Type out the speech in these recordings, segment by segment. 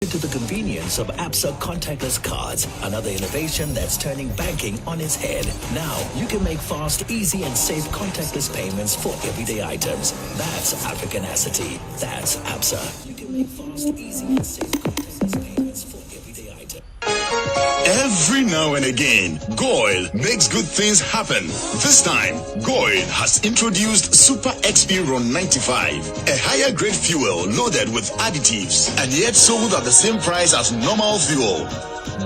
To the convenience of ABSA contactless cards, another innovation that's turning banking on its head. Now, you can make fast, easy, and safe contactless payments for everyday items. That's Africanacity. That's ABSA. You can make fast, easy, and safe contactless payments for everyday items. Every now and again, Goil makes good things happen. This time, Goil has introduced Super XP Ron 95, a higher grade fuel loaded with additives and yet sold at the same price as normal fuel.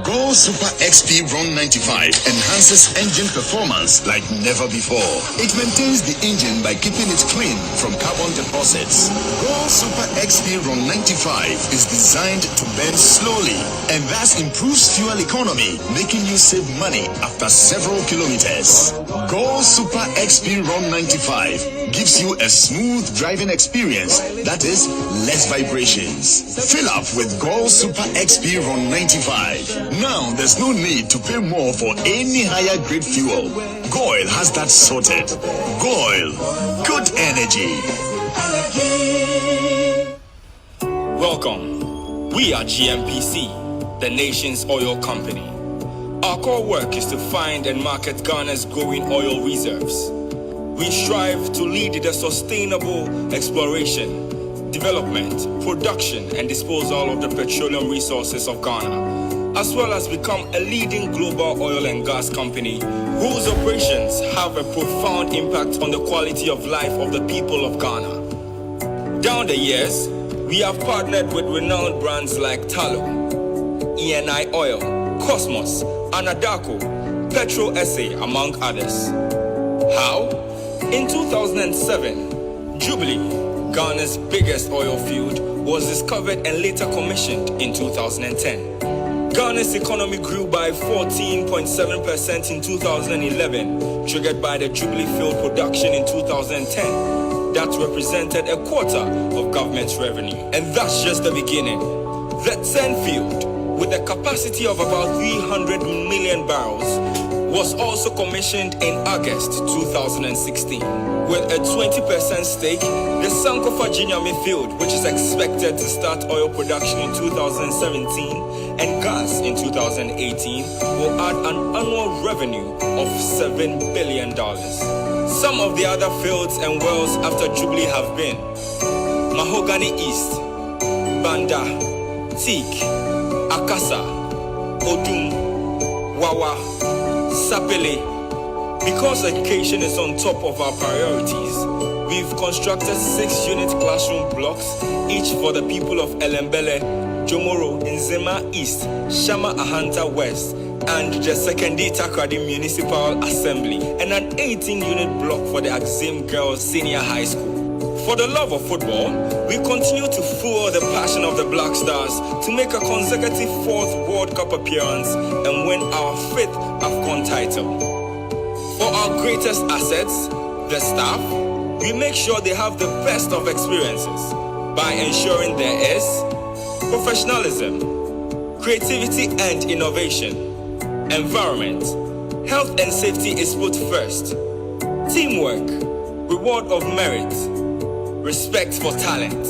Go Super XP Ron 95 enhances engine performance like never before. It maintains the engine by keeping it clean from carbon deposits. Go Super XP Ron 95 is designed to burn slowly and thus improves fuel economy, making you save money after several kilometers. Go Super XP Ron 95 gives you a smooth driving experience, that is, less vibrations. Fill up with Go Super XP Ron 95. Now there's no need to pay more for any higher grade fuel. Goil has that sorted. Goil, good energy. Welcome. We are GMPC, the nation's oil company. Our core work is to find and market Ghana's growing oil reserves. We strive to lead the sustainable exploration, development, production, and disposal of the petroleum resources of Ghana, as well as become a leading global oil and gas company whose operations have a profound impact on the quality of life of the people of Ghana. Down the years, we have partnered with renowned brands like Tallow, ENI Oil, Cosmos, Anadaco, Petro SA, among others. How? In 2007, Jubilee, Ghana's biggest oil field, was discovered and later commissioned in 2010. Ghana's economy grew by 14.7% in 2011, triggered by the Jubilee field production in 2010. That represented a quarter of government's revenue. And that's just the beginning. The 10 field, with a capacity of about 300 million barrels, was also commissioned in August 2016. With a 20% stake, the Sankofa Jinyame field, which is expected to start oil production in 2017 and gas in 2018, will add an annual revenue of $7 billion. Some of the other fields and wells after Jubilee have been Mahogany East, Banda, Teak, Akasa, Odum, Wawa, Sapele. Because education is on top of our priorities, we've constructed 6-unit classroom blocks, each for the people of Elembele, Jomoro, Nzema East, Shama Ahanta West, and the Sekende Takrady Municipal Assembly, and an 18-unit block for the Axim Girls Senior High School. For the love of football, we continue to fuel the passion of the Black Stars to make a consecutive 4th World Cup appearance and win our 5th AFCON title. For our greatest assets, the staff, we make sure they have the best of experiences by ensuring there is professionalism, creativity and innovation, environment, health and safety is put first, teamwork, reward of merit, respect for talent.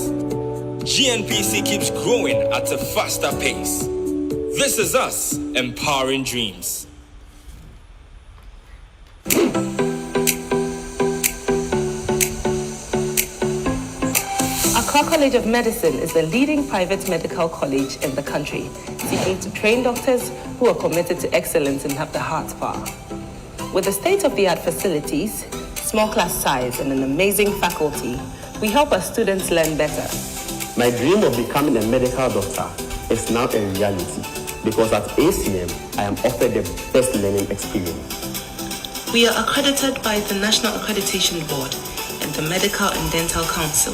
GNPC keeps growing at a faster pace. This is us, empowering dreams. Accra College of Medicine is the leading private medical college in the country, seeking to train doctors who are committed to excellence and have the heart power. With the state-of-the-art facilities, small class size, and an amazing faculty, we help our students learn better. My dream of becoming a medical doctor is now a reality because at ACM, I am offered the best learning experience. We are accredited by the National Accreditation Board and the Medical and Dental Council.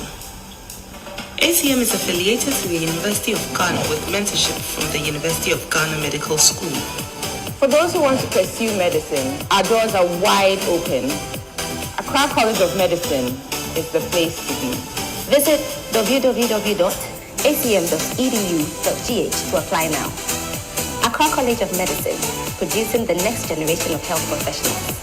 ACM is affiliated to the University of Ghana with mentorship from the University of Ghana Medical School. For those who want to pursue medicine, our doors are wide open. Accra College of Medicine is the place to be. Visit www.acm.edu.gh to apply now. Accra College of Medicine, producing the next generation of health professionals.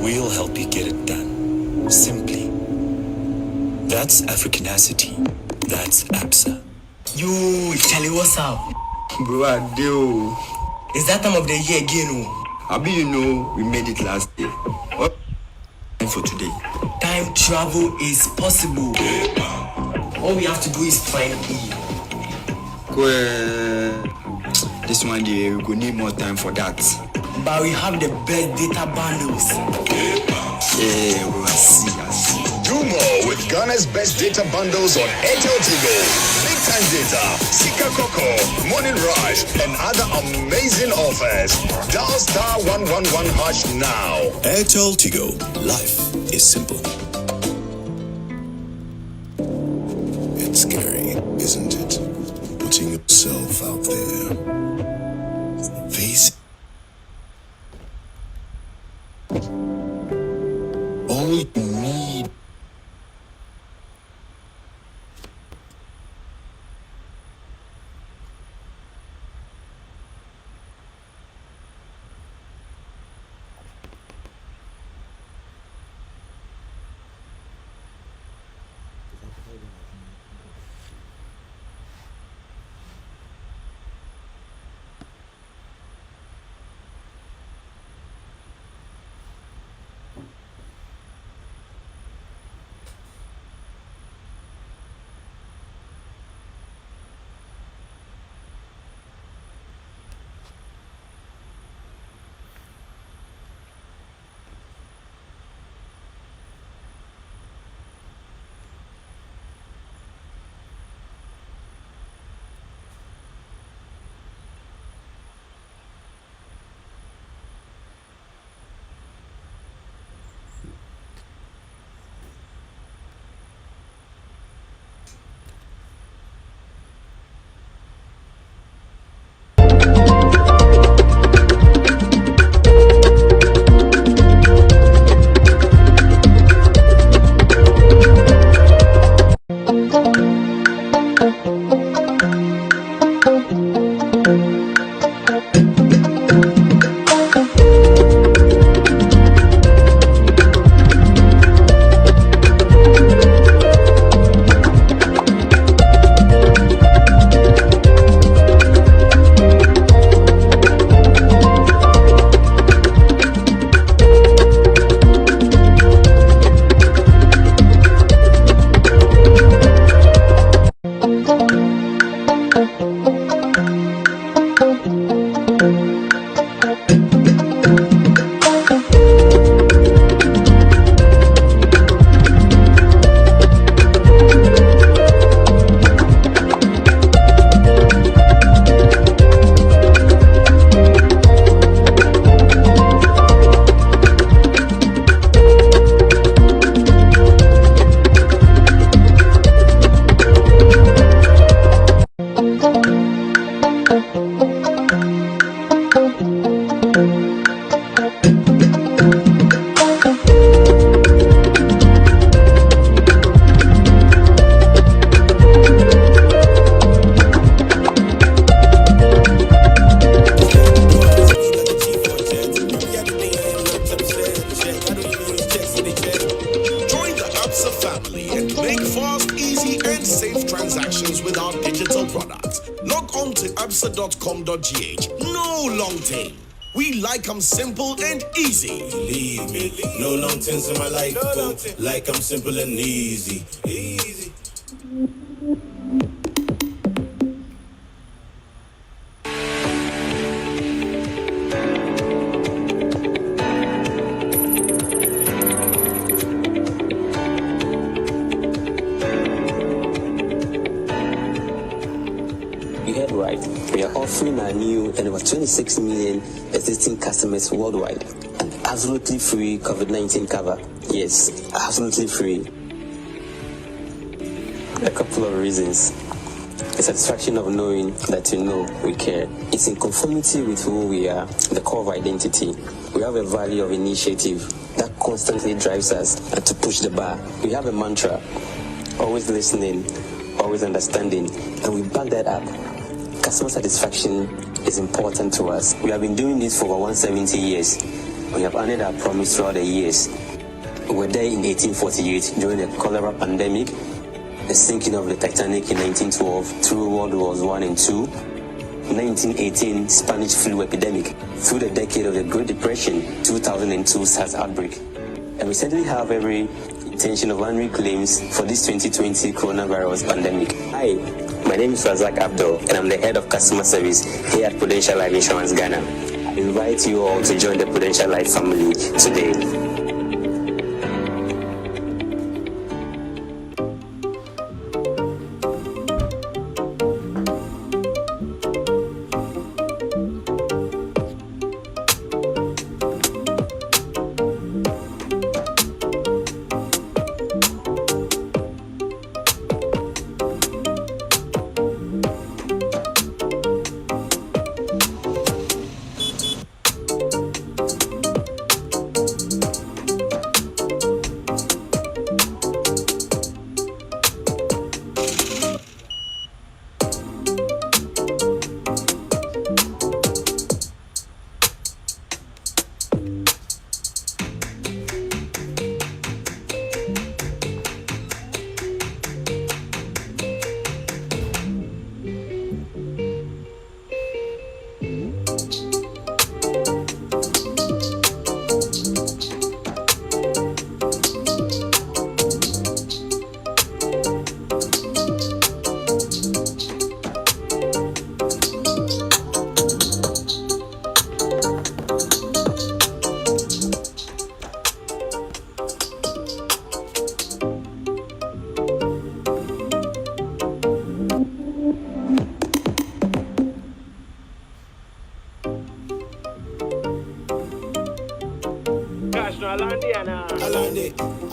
We'll help you get it done. Simply. That's Africanacity. That's ABSA. Yo, Charlie, what's up? Bro, I do. It's that time of the year again. Abi, you know, we made it last year. What for today? Time travel is possible. All we have to do is find E. This one day, we could need more time for that. But we have the best data bundles. Yeah, bro, I see. Do more with Ghana's best data bundles on Airtel Tigo. Big time data, Sika Coco, Morning Rush, and other amazing offers. Dial star 111# now. Airtel Tigo. Life is simple. It's scary, isn't it? Putting yourself out there. Face all you need. absa.com.gh. No long tail. We like 'em simple and easy. Believe me, no long tails in my life. Like I'm simple and easy. Easy. Offering our new and over 26 million existing customers worldwide an absolutely free COVID-19 cover. Yes, absolutely free. A couple of reasons. The satisfaction of knowing that you know we care. It's in conformity with who we are, the core of identity. We have a value of initiative that constantly drives us to push the bar. We have a mantra, always listening, always understanding, and we back that up. Customer satisfaction is important to us. We have been doing this for over 170 years. We have honored our promise throughout the years. We were there in 1848 during the cholera pandemic, the sinking of the Titanic in 1912 through World Wars I and II, 1918 Spanish flu epidemic, through the decade of the Great Depression, 2002 SARS outbreak. And we certainly have every intention of honoring claims for this 2020 coronavirus pandemic. Hi, my name is Razak Abdul, and I'm the head of customer service here at Prudential Life Insurance Ghana. I invite you all to join the Prudential Life family today.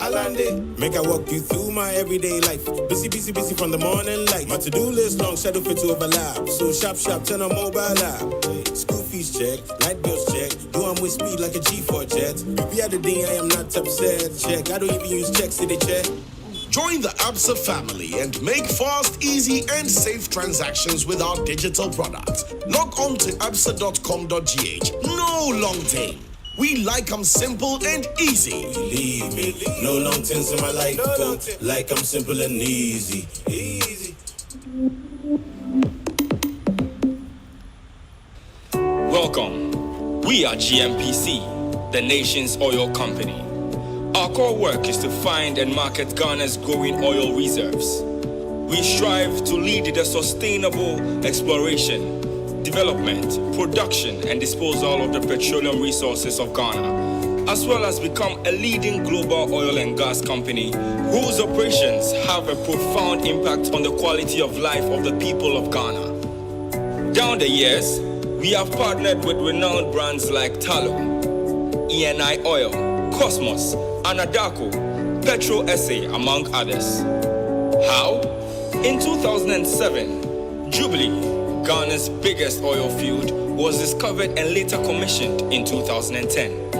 Alande, make I walk you through my everyday life. Busy from the morning light. My to-do list long, shadow fit to overlap. So sharp, turn on mobile app. School fees check, light bills check. Do I'm with speed like a G4 jet. BB at the day, I am not upset. Check, I don't even use checks, city check. Join the ABSA family and make fast, easy, and safe transactions with our digital products. Log on to absa.com.gh. No long tail. We like them simple and easy. Believe me, no long things in my life go like I'm simple and easy. Welcome. We are GMPC, the nation's oil company. Our core work is to find and market Ghana's growing oil reserves. We strive to lead the sustainable exploration, development, production, and disposal of the petroleum resources of Ghana, as well as become a leading global oil and gas company whose operations have a profound impact on the quality of life of the people of Ghana. Down the years, we have partnered with renowned brands like Tallow, ENI Oil, Cosmos, Anadaco, Petro SA, among others. How? In 2007, Jubilee, Ghana's biggest oil field, was discovered and later commissioned in 2010.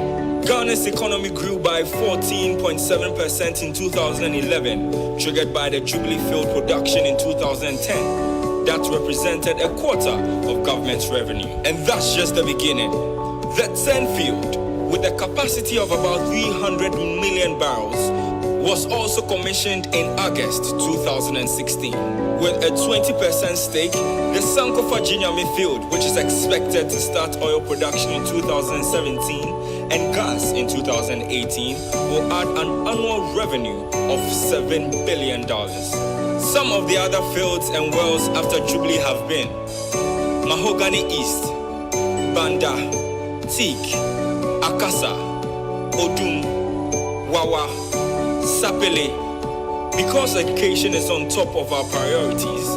Ghana's economy grew by 14.7% in 2011, triggered by the Jubilee field production in 2010. That represented a quarter of government's revenue. And that's just the beginning. The 10 field, with a capacity of about 300 million barrels, was also commissioned in August 2016. With a 20% stake, the Sankofa Jinyami field, which is expected to start oil production in 2017 and gas in 2018, will add an annual revenue of $7 billion. Some of the other fields and wells after Jubilee have been Mahogany East, Banda, Teak, Akasa, Odum, Wawa, Sapele. Because education is on top of our priorities,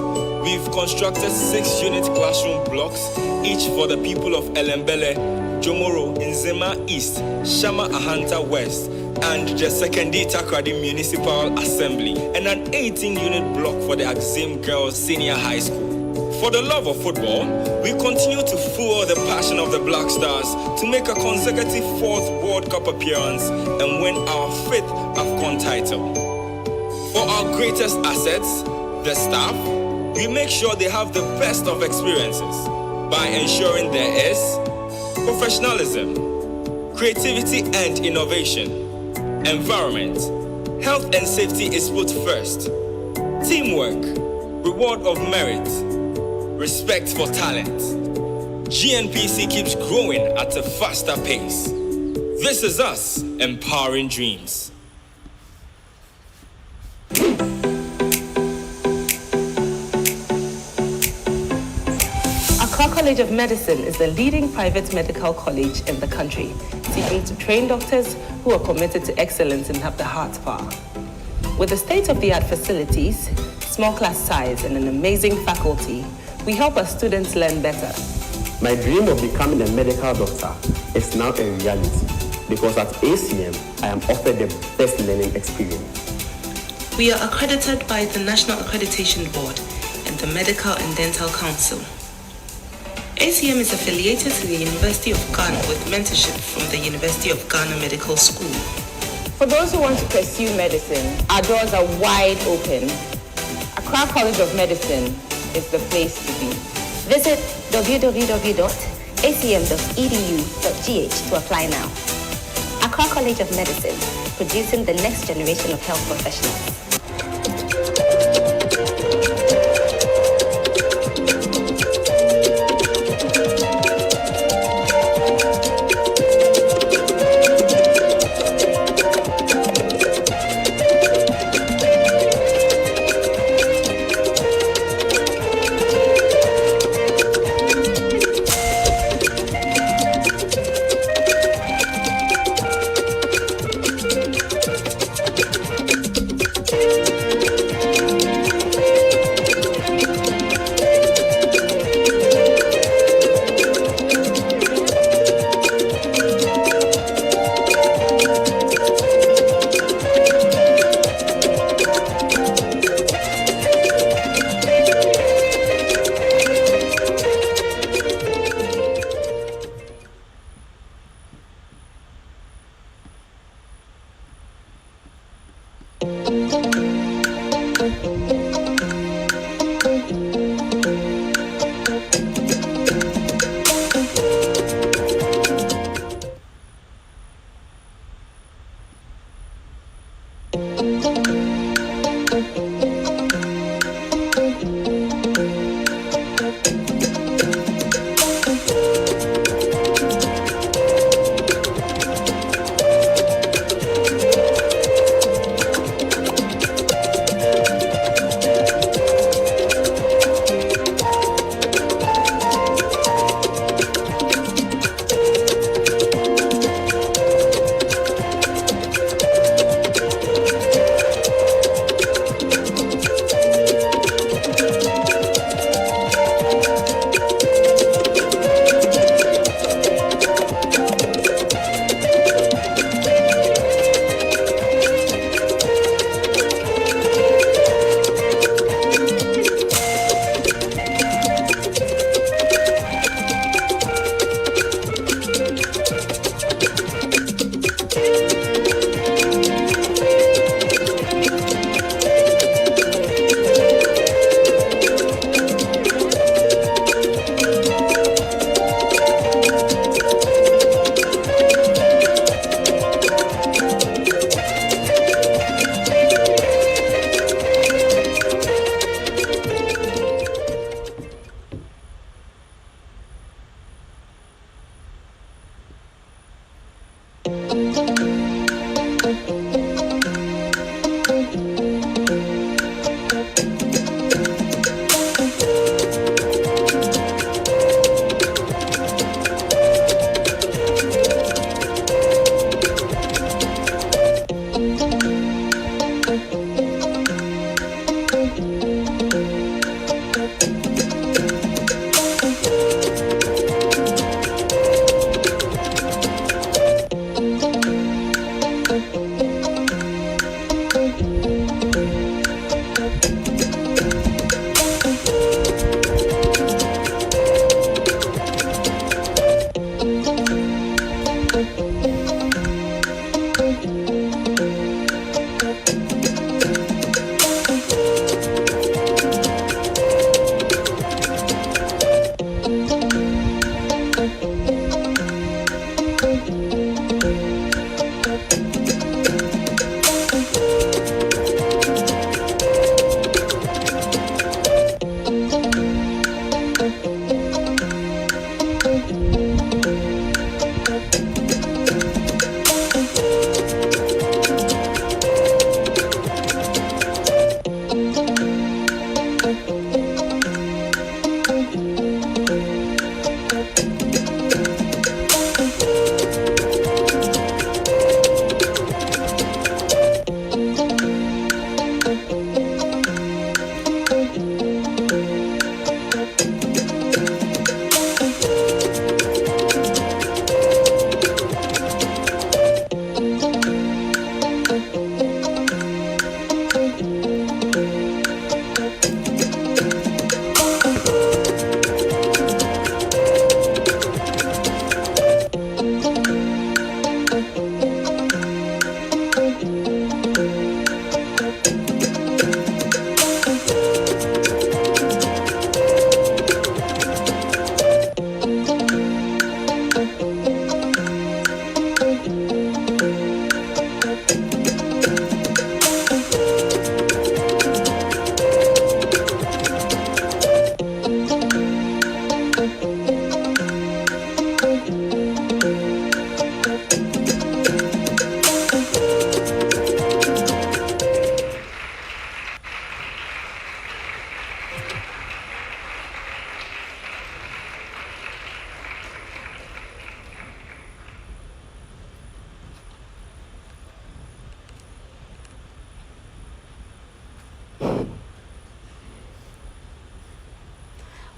we've constructed 6-unit classroom blocks, each for the people of Elembele, Jomoro, Nzema East, Shama Ahanta West, and the Sekendi Takrady Municipal Assembly, and an 18-unit block for the Axim Girls Senior High School. For the love of football, we continue to fuel the passion of the Black Stars to make a consecutive 4th World Cup appearance and win our 5th AFCON title. For our greatest assets, the staff, we make sure they have the best of experiences by ensuring there is professionalism, creativity and innovation. Environment, health and safety is put first. Teamwork, reward of merit, respect for talent. GNPC keeps growing at a faster pace. This is us, empowering dreams. Accra College of Medicine is the leading private medical college in the country, seeking to train doctors who are committed to excellence and have the heart power. With the state-of-the-art facilities, small class size, and an amazing faculty, we help our students learn better. My dream of becoming a medical doctor is now a reality because at ACM, I am offered the best learning experience. We are accredited by the National Accreditation Board and the Medical and Dental Council. ACM is affiliated to the University of Ghana with mentorship from the University of Ghana Medical School. For those who want to pursue medicine, our doors are wide open. Accra College of Medicine is the place to be. Visit www.acm.edu.gh to apply now. Accra College of Medicine, producing the next generation of health professionals.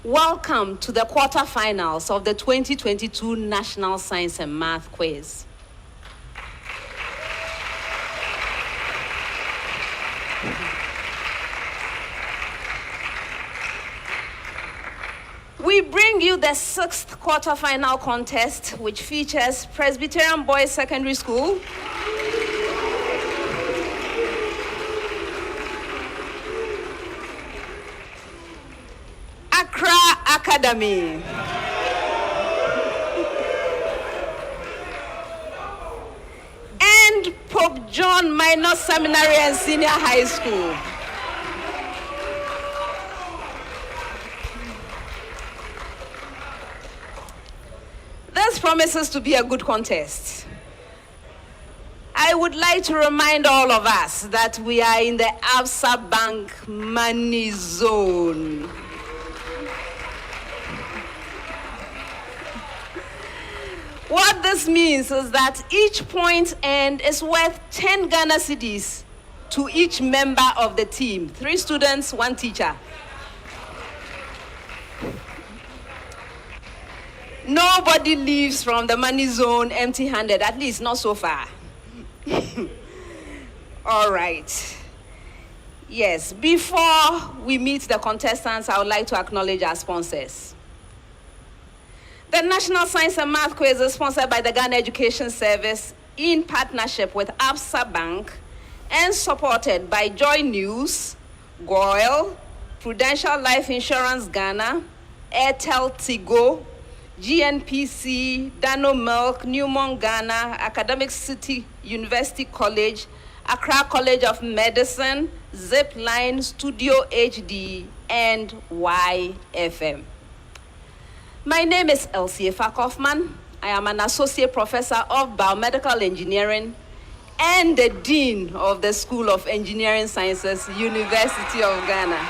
Welcome to the quarterfinals of the 2022 National Science and Math Quiz. We bring you the 6th quarterfinal contest, which features Presbyterian Boys Secondary School, Accra Academy, and Pope John Minor Seminary and Senior High School. This promises to be a good contest. I would like to remind all of us that we are in the Absa Bank money zone. What this means is that each point earned is worth 10 Ghana cedis to each member of the team. 3 students, 1 teacher. Nobody leaves from the money zone empty-handed, at least not so far. All right. Yes, before we meet the contestants, I would like to acknowledge our sponsors. The National Science and Math Quiz is sponsored by the Ghana Education Service in partnership with Absa Bank and supported by Joy News, GOIL, Prudential Life Insurance Ghana, Airtel Tigo, GNPC, Dano Milk, Newmont Ghana, Academic City University College, Accra College of Medicine, Zipline, Studio HD, and YFM. My name is Elsie Kaufman. I am an associate professor of biomedical engineering and the dean of the School of Engineering Sciences, University of Ghana.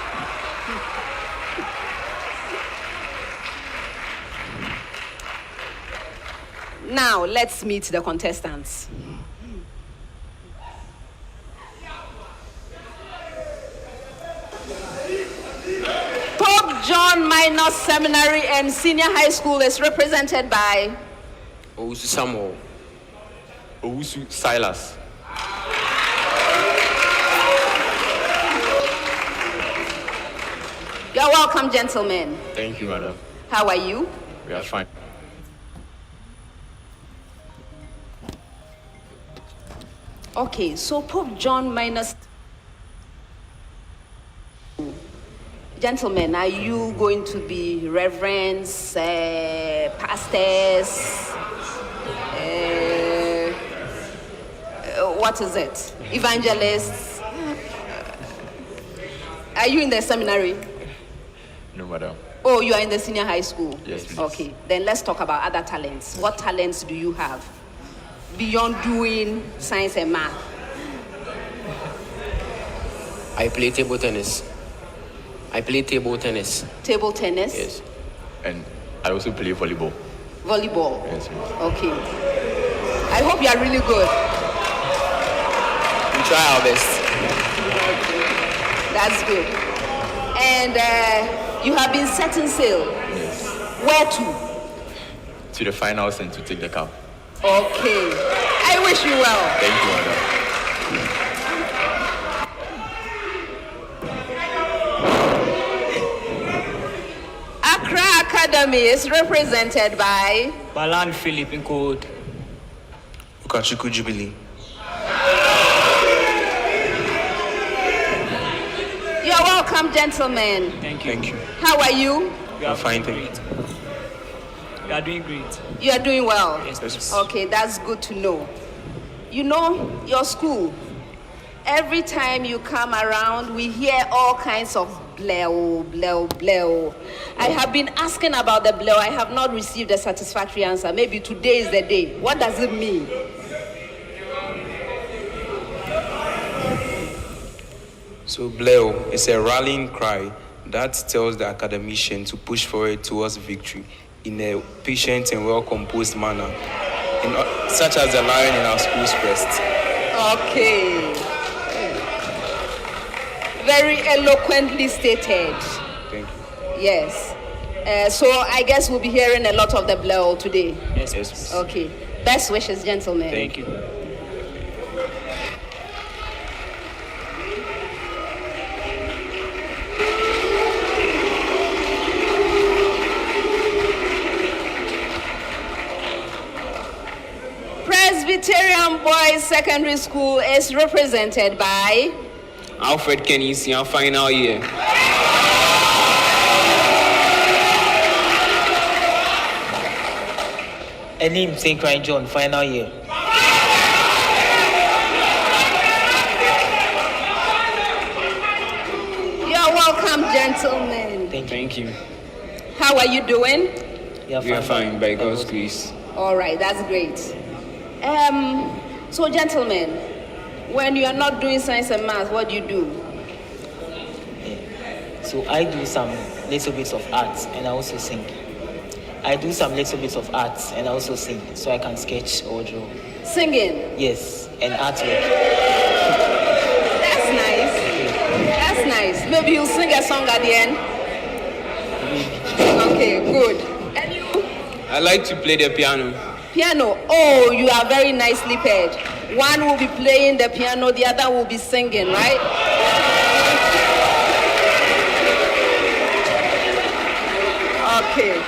Now, let's meet the contestants. Pope John Minor Seminary and Senior High School is represented by Owusu Samuel, Owusu Silas. You're welcome, gentlemen. Thank you, madam. How are you? We are fine. Okay, so Pope John Minor. Gentlemen, are you going to be reverends, pastors? What is it? Evangelists? Are you in the seminary? No, madam. Oh, you are in the senior high school? Yes, please. Okay, then let's talk about other talents. What talents do you have beyond doing science and math? I play table tennis. Table tennis? Yes. And I also play volleyball. Volleyball? Yes, ma'am. Okay. I hope you are really good. We try our best. That's good. And you have been setting sail? Yes. Where to? To the finals and to take the cup. Okay. I wish you well. Thank you, madam. Accra Academy is represented by Balan Philip in code. Ukachuku Jubilee. welcome, gentlemen. Thank you. Thank you. How are you? I'm fine, thank you. You are doing great. You are doing well? Yes. Okay, that's good to know. You know, your school, every time you come around, we hear all kinds of bleo, bleo, bleo. I have been asking about the bleo. I have not received a satisfactory answer. Maybe today is the day. What does it mean? So bleo is a rallying cry that tells the academician to push forward towards victory in a patient and well-composed manner, such as the lion in our school's crest. Okay. Very eloquently stated. Thank you. Yes. So I guess we'll be hearing a lot of the bleo today. Yes. Okay. Best wishes, gentlemen. Thank you. Presbyterian Boys Secondary School is represented by Alfred Kenny, our final year. Enim St. Christ John, final year. You're welcome, gentlemen. Thank you. How are you doing? We are fine, by God's grace. All right, that's great. So, gentlemen, when you are not doing science and math, what do you do? So I do some little bits of art and I also sing. I do some little bits of art and I also sing, so I can sketch or draw. Singing? Yes, and artwork. That's nice. That's nice. Maybe you'll sing a song at the end? Okay, good. And you? I like to play the piano. Piano? Oh, you are very nicely paired. One will be playing the piano, the other will be singing, right? Okay.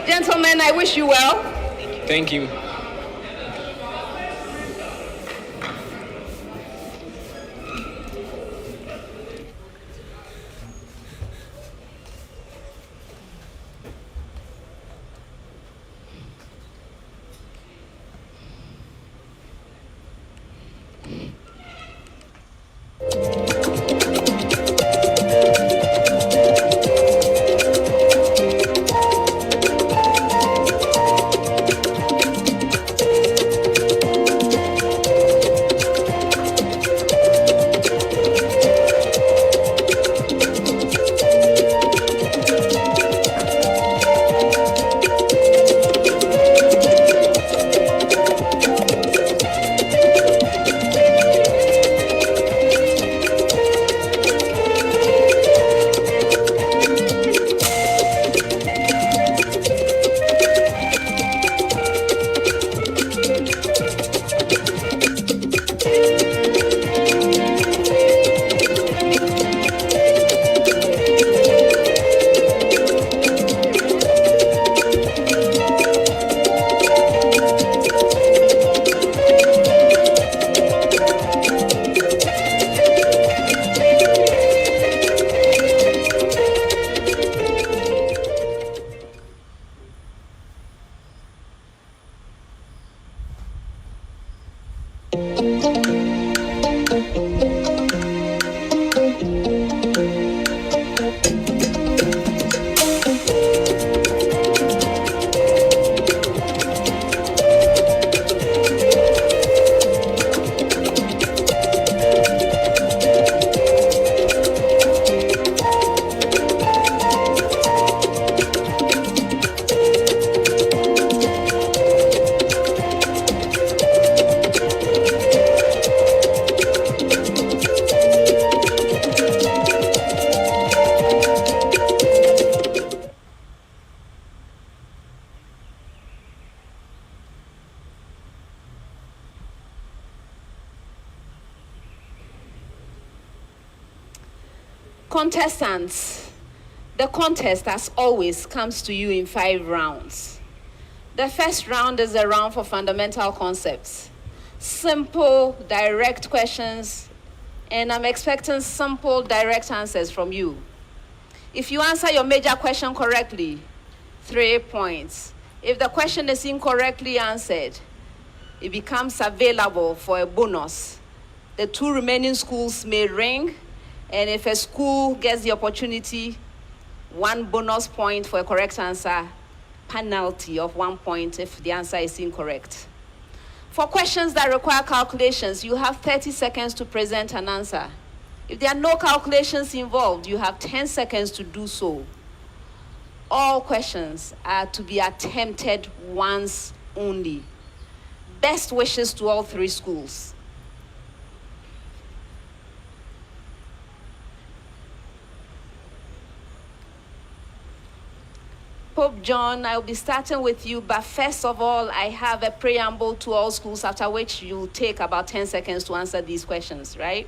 Gentlemen, I wish you well. Thank you. Contestants, the contest, as always, comes to you in 5 rounds. The first round is a round for fundamental concepts. Simple, direct questions And I'm expecting simple, direct answers from you. If you answer your major question correctly, 3 points. If the question is incorrectly answered, it becomes available for a bonus. The 2 remaining schools may ring, and if a school gets the opportunity, 1 bonus point for a correct answer, penalty of 1 point if the answer is incorrect. For questions that require calculations, you have 30 seconds to present an answer. If there are no calculations involved, you have 10 seconds to do so. All questions are to be attempted once only. Best wishes to all 3 schools. Pope John, I'll be starting with you, but first of all, I have a preamble to all schools, after which you'll take about 10 seconds to answer these questions, right?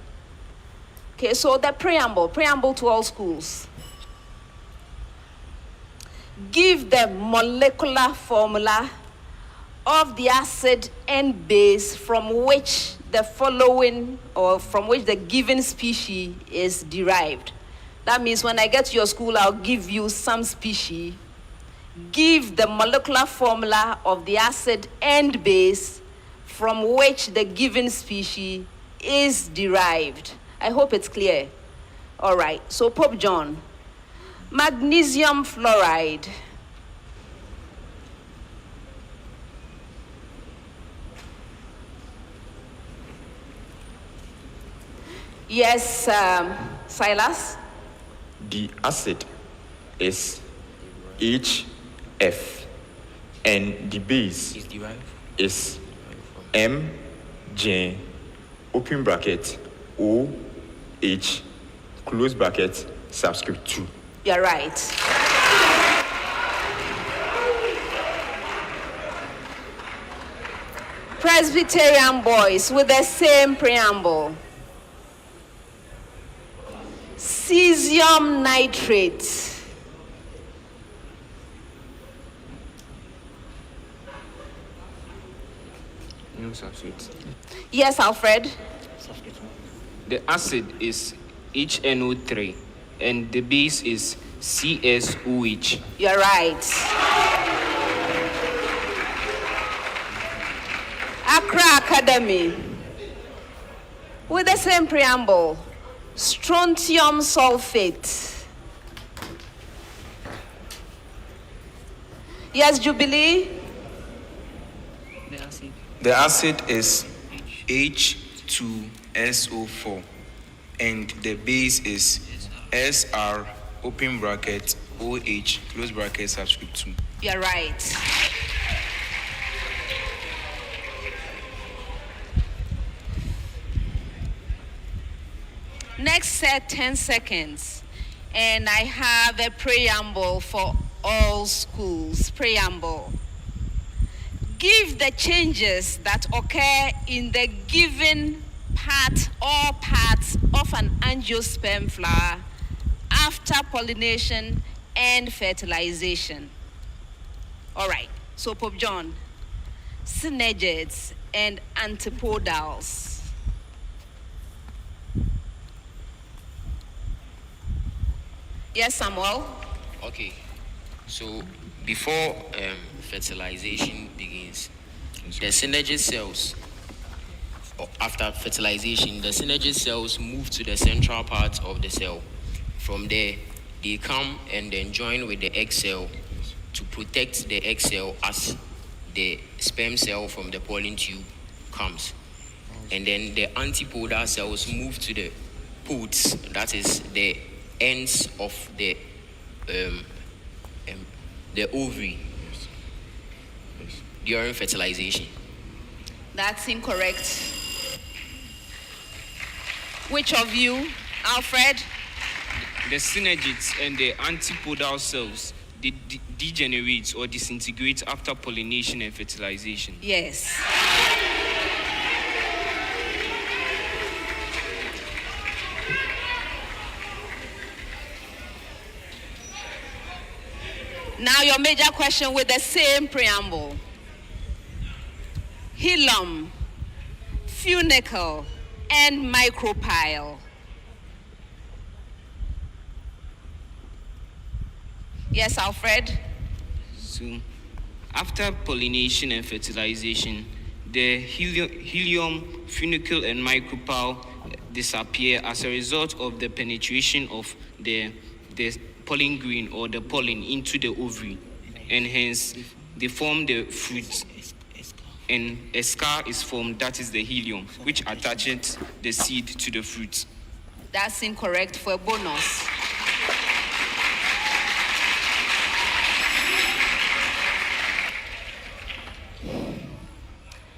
Okay, so the preamble to all schools. Give the molecular formula of the acid and base from which the following, or from which the given species is derived. That means when I get to your school, I'll give you some species. Give the molecular formula of the acid and base from which the given species is derived. I hope it's clear. All right, so Pope John, magnesium fluoride. Yes, Silas? The acid is HF, and the base is MJ, open bracket, OH, close bracket, subscript 2. You're right. Presbyterian boys with the same preamble. Cesium nitrate. No substitute. Yes, Alfred. The acid is HNO3 and the base is CSOH. You're right. Accra Academy with the same preamble. Strontium sulfate. Yes, Jubilee. The acid is H2SO4 and the base is SR, open bracket, OH, close bracket, subscript 2. You're right. Next set 10 seconds, and I have a preamble for all schools. Preamble. Give the changes that occur in the given part or parts of an angiosperm flower after pollination and fertilization. All right, so Pope John, synergids and antipodals. Yes, Samuel? So before fertilization begins, the synergid cells, or after fertilization, the synergid cells move to the central part of the cell. From there, they come and then join with the egg cell to protect the egg cell as the sperm cell from the pollen tube comes. And then the antipodal cells move to the pods, that is the ends of the ovary during fertilization. That's incorrect. Which of you, Alfred? The synergids and the antipodal cells, they degenerate or disintegrate after pollination and fertilization. Yes. Now your major question with the same preamble. Hilum, funicle, and micropyle. Yes, Alfred? So, after pollination and fertilization, the helium, funicle, and micropyle disappear as a result of the penetration of the pollen grain or the pollen into the ovary, and hence they form the fruit, and a scar is formed, that is the helium, which attaches the seed to the fruit. That's incorrect for a bonus.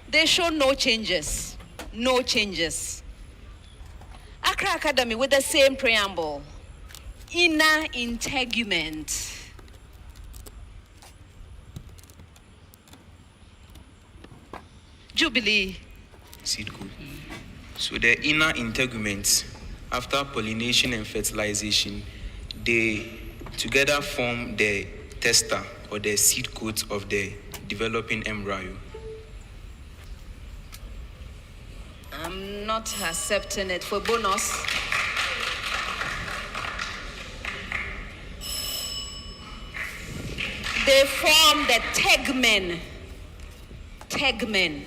They show no changes. No changes. Accra Academy with the same preamble. Inner integument. Jubilee. Seed coat. So the inner integuments, after pollination and fertilization, they together form the tester or the seed coat of the developing embryo. I'm not accepting it for bonus. They form the tegmen. Tegmen.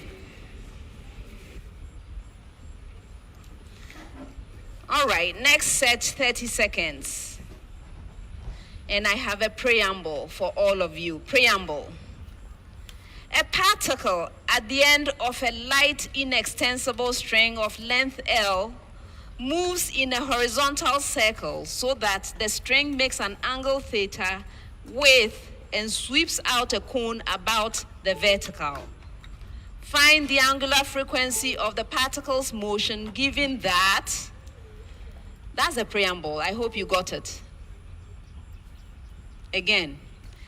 All right, next set, 30 seconds. And I have a preamble for all of you. Preamble. A particle at the end of a light inextensible string of length L moves in a horizontal circle so that the string makes an angle theta with and sweeps out a cone about the vertical. Find the angular frequency of the particle's motion given that. That's a preamble. I hope you got it. Again.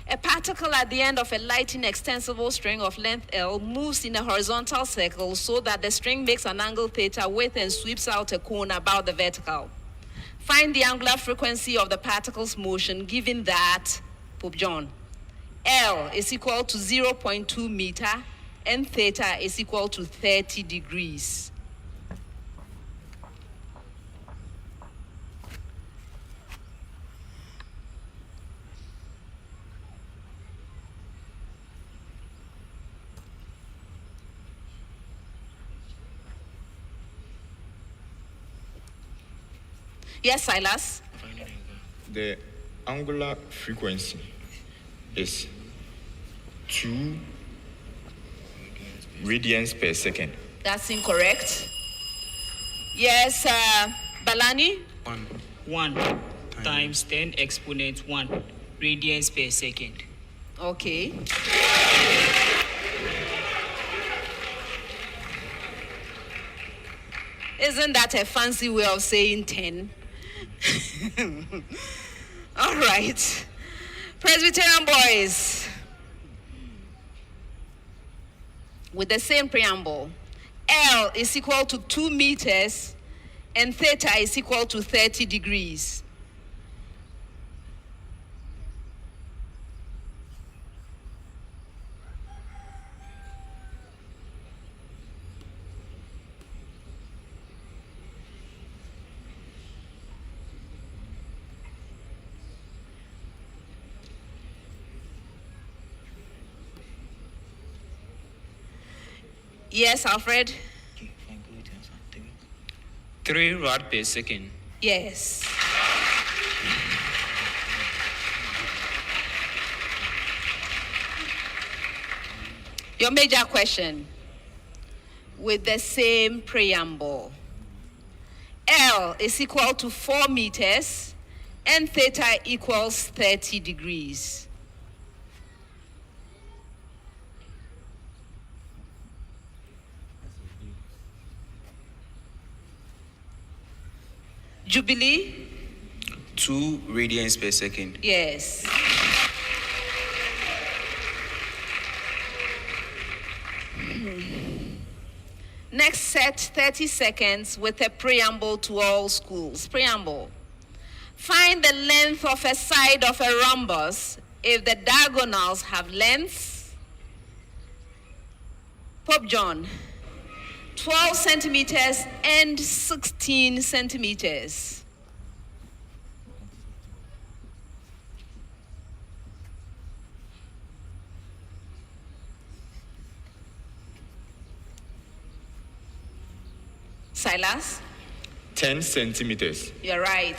A particle at the end of a light inextensible string of length L moves in a horizontal circle so that the string makes an angle theta with and sweeps out a cone about the vertical. Find the angular frequency of the particle's motion given that, Pope John, L is equal to 0.2 meter and theta is equal to 30 degrees. Yes, Silas? The angular frequency is 2 radians per second. That's incorrect. Yes, Balani? 1 times 10 exponent 1 radians per second. Okay. Isn't that a fancy way of saying 10? All right. Presbyterian boys. With the same preamble. L is equal to 2 meters and theta is equal to 30 degrees. Yes, Alfred? 3 rad per second. Yes. Your major question with the same preamble. L is equal to 4 meters and theta equals 30 degrees. Jubilee? 2 radians per second. Yes. Next set, 30 seconds with a preamble to all schools. Preamble. Find the length of a side of a rhombus if the diagonals have lengths. Pope John. 12 centimeters, and 16 centimeters. Silas? 10 centimeters. You're right.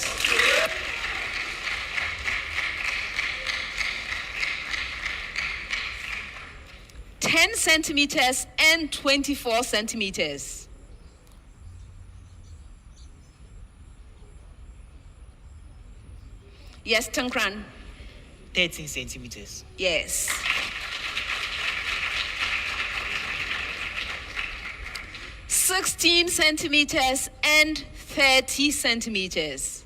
"10 centimeters and 24 centimeters. Yes, Tankran? 13 centimeters. Yes. "16 centimeters and 30 centimeters.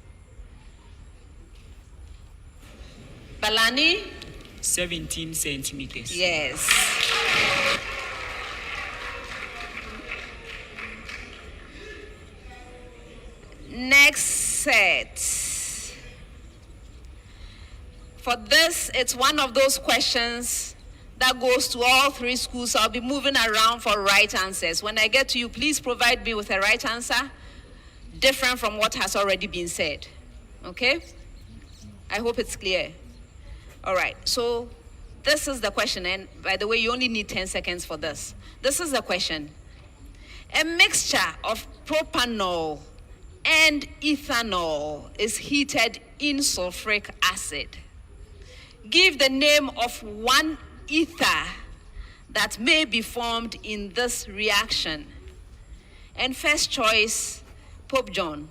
Balani? 17 centimeters. Yes. Next set. For this, it's one of those questions that goes to all three schools. I'll be moving around for right answers. When I get to you, please provide me with a right answer different from what has already been said. Okay? I hope it's clear. All right, so this is the question, and by the way, you only need 10 seconds for this. This is the question. A mixture of propanol and ethanol is heated in sulfuric acid. Give the name of one ether that may be formed in this reaction. And first choice, Pope John.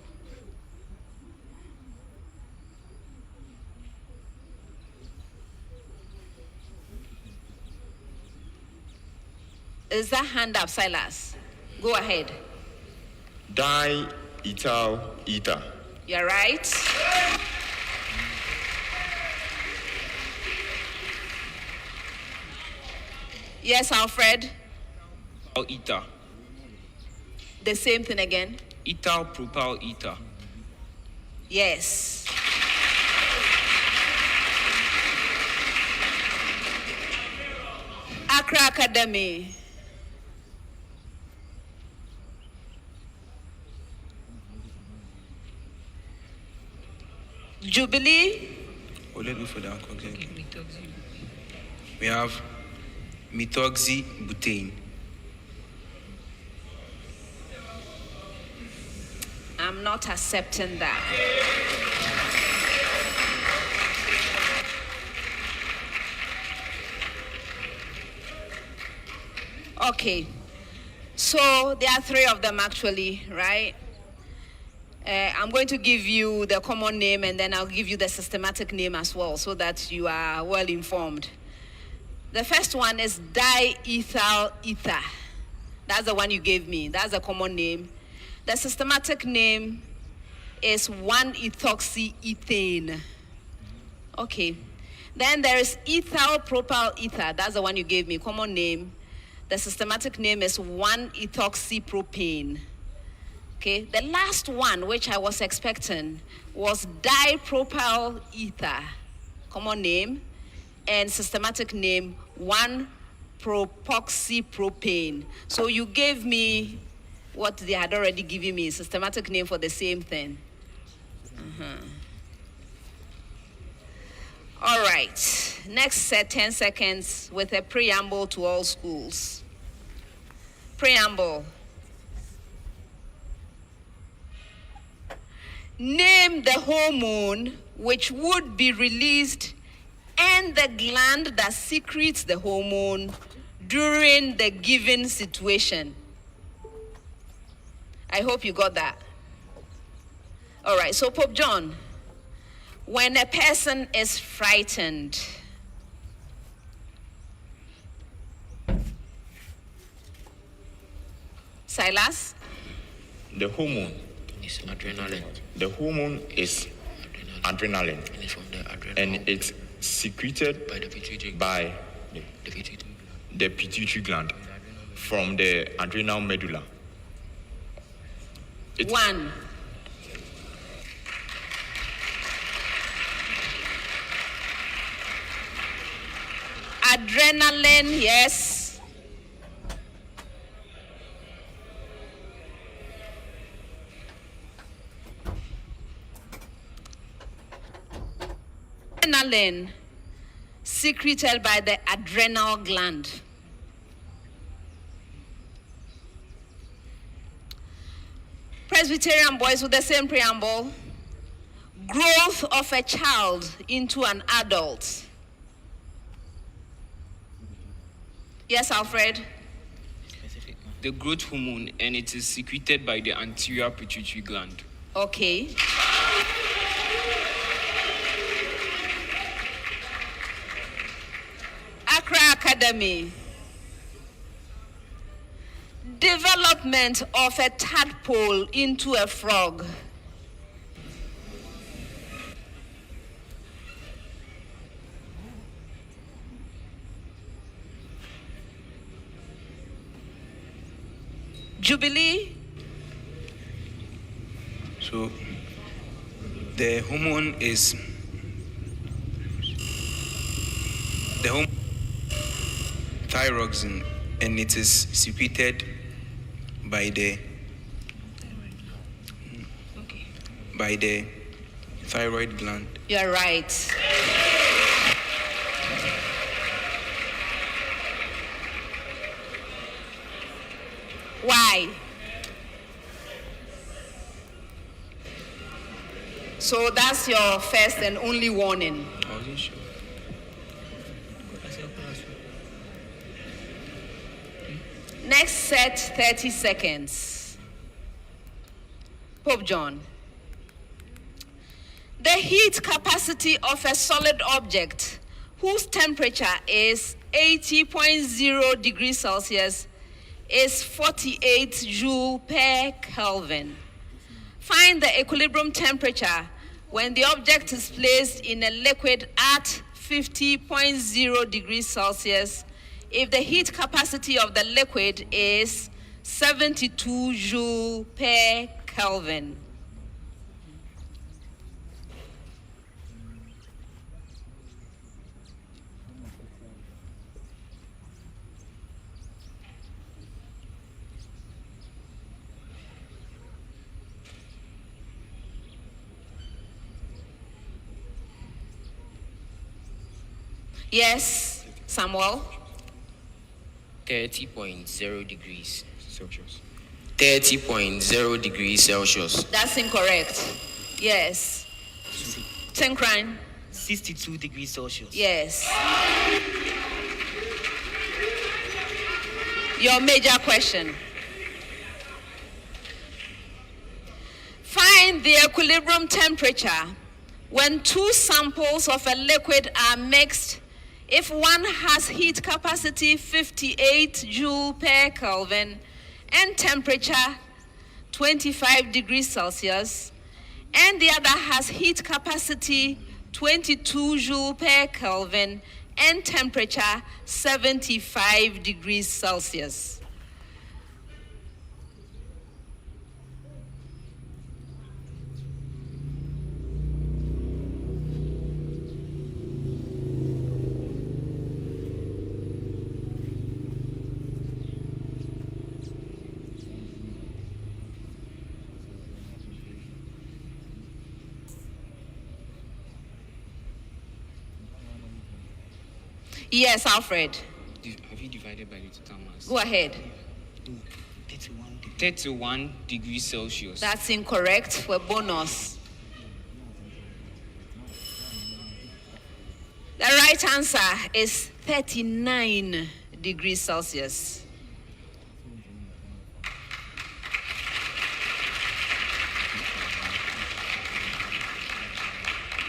Is that hand up, Silas? Go ahead. Diethyl ether. You're right. Yes, Alfred. Ether. The same thing again. Ethyl propyl ether. Yes. Accra Academy. Jubilee. Oh, let me for that. Okay. We have methoxybutane. I'm not accepting that. Okay. So there are three of them actually, right? I'm going to give you the common name and then I'll give you the systematic name as well so that you are well informed. The first one is diethyl ether. That's the one you gave me. That's the common name. The systematic name is 1-ethoxyethane. Okay. Then there is ethyl propyl ether. That's the one you gave me. Common name. The systematic name is 1-ethoxypropane. Okay. The last one, which I was expecting, was dipropyl ether. Common name. And systematic name 1-propoxypropane. So you gave me what they had already given me, systematic name for the same thing. All right, next set, 10 seconds with a preamble to all schools. Preamble. Name the hormone which would be released and the gland that secretes the hormone during the given situation. I hope you got that. All right, so Pope John, when a person is frightened, Silas? The hormone is adrenaline. The hormone is adrenaline. And it's from the adrenal. And it's secreted by the pituitary the pituitary gland from the adrenal medulla. One. Adrenaline, yes. adrenaline secreted by the adrenal gland. Presbyterian boys with the same preamble. Growth of a child into an adult. Yes, Alfred? The growth hormone, and it is secreted by the anterior pituitary gland. Okay. Accra Academy. Development of a tadpole into a frog. Jubilee. So the hormone is the hormone thyroxine, and it is secreted by the thyroid gland. You're right. Why? So that's your first and only warning. I wasn't sure. Next set, 30 seconds. Pope John. The heat capacity of a solid object whose temperature is 80.0 degrees Celsius is 48 joule per Kelvin. Find the equilibrium temperature when the object is placed in a liquid at 50.0 degrees Celsius if the heat capacity of the liquid is 72 joule per Kelvin. Yes, Samuel? 30.0 degrees Celsius. 30.0 degrees Celsius. That's incorrect. Yes. Tenkrine? 62 degrees Celsius. Yes. Your major question. Find the equilibrium temperature when two samples of a liquid are mixed if one has heat capacity 58 joule per Kelvin and temperature 25 degrees Celsius, and the other has heat capacity 22 joule per Kelvin and temperature 75 degrees Celsius. Yes, Alfred. Have you divided by the total mass? Go ahead. 31 degrees Celsius. That's incorrect for bonus. The right answer is 39 degrees Celsius.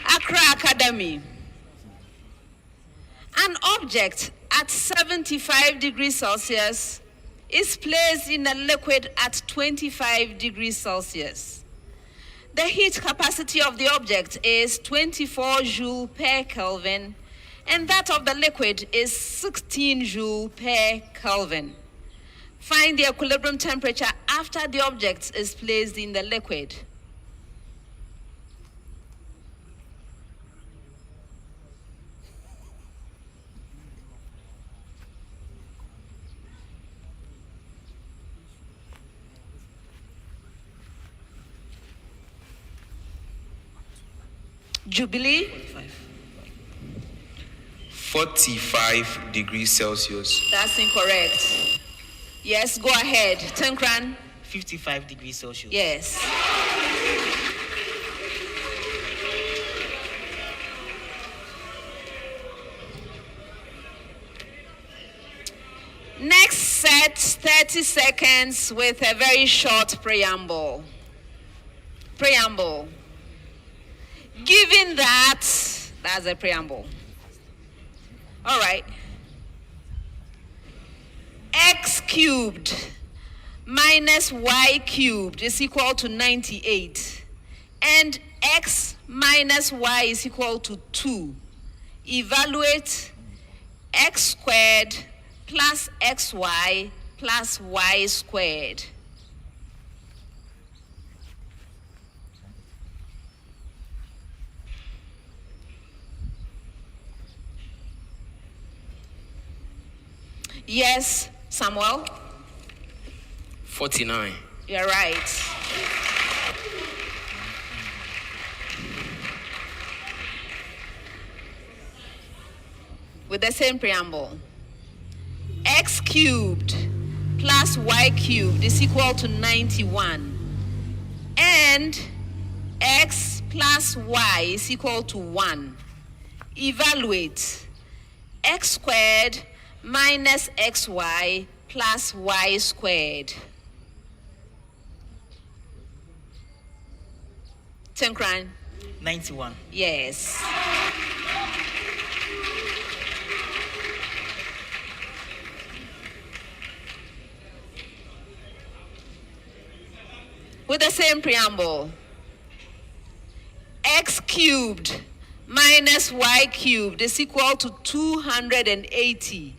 Accra Academy. An object at 75 degrees Celsius is placed in a liquid at 25 degrees Celsius. The heat capacity of the object is 24 joule per Kelvin, and that of the liquid is 16 joule per Kelvin. Find the equilibrium temperature after the object is placed in the liquid. Jubilee? 45 degrees Celsius. That's incorrect. Yes, go ahead. Tenkran. 55 degrees Celsius. Yes. Next set, 30 seconds with a very short preamble. Preamble. Given that, that's a preamble. All right. X cubed minus y cubed is equal to 98. And x minus y is equal to 2. Evaluate x squared plus xy plus y squared. Yes, Samuel? 49. You're right. With the same preamble. X cubed plus y cubed is equal to 91. And x plus y is equal to 1. Evaluate x squared minus xy plus y squared. Tenkran. 91. Yes. With the same preamble. X cubed minus y cubed is equal to 280.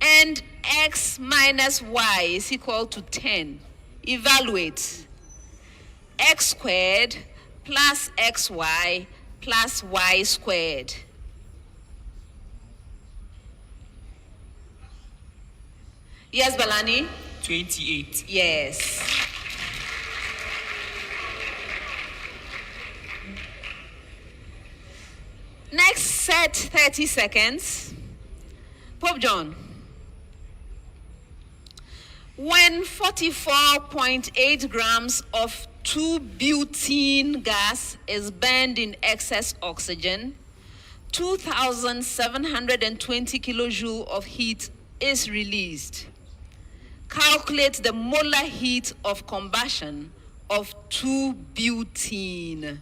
And x minus y is equal to 10. Evaluate. X squared plus xy plus y squared. Yes, Balani? 28. Yes. Next set, 30 seconds. Pope John. When 44.8 grams of 2-butene gas is burned in excess oxygen, 2,720 kilojoule of heat is released. Calculate the molar heat of combustion of 2-butene.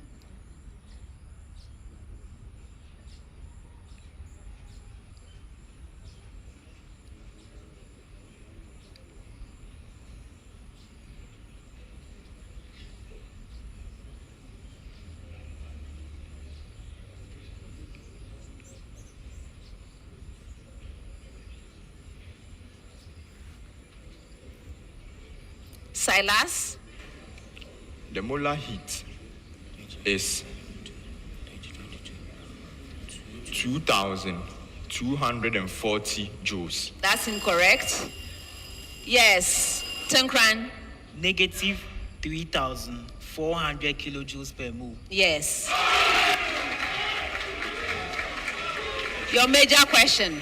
Silas? The molar heat is 2,240 joules. That's incorrect. Yes, Tenkran? Negative 3,400 kilojoules per mole. Yes. Your major question.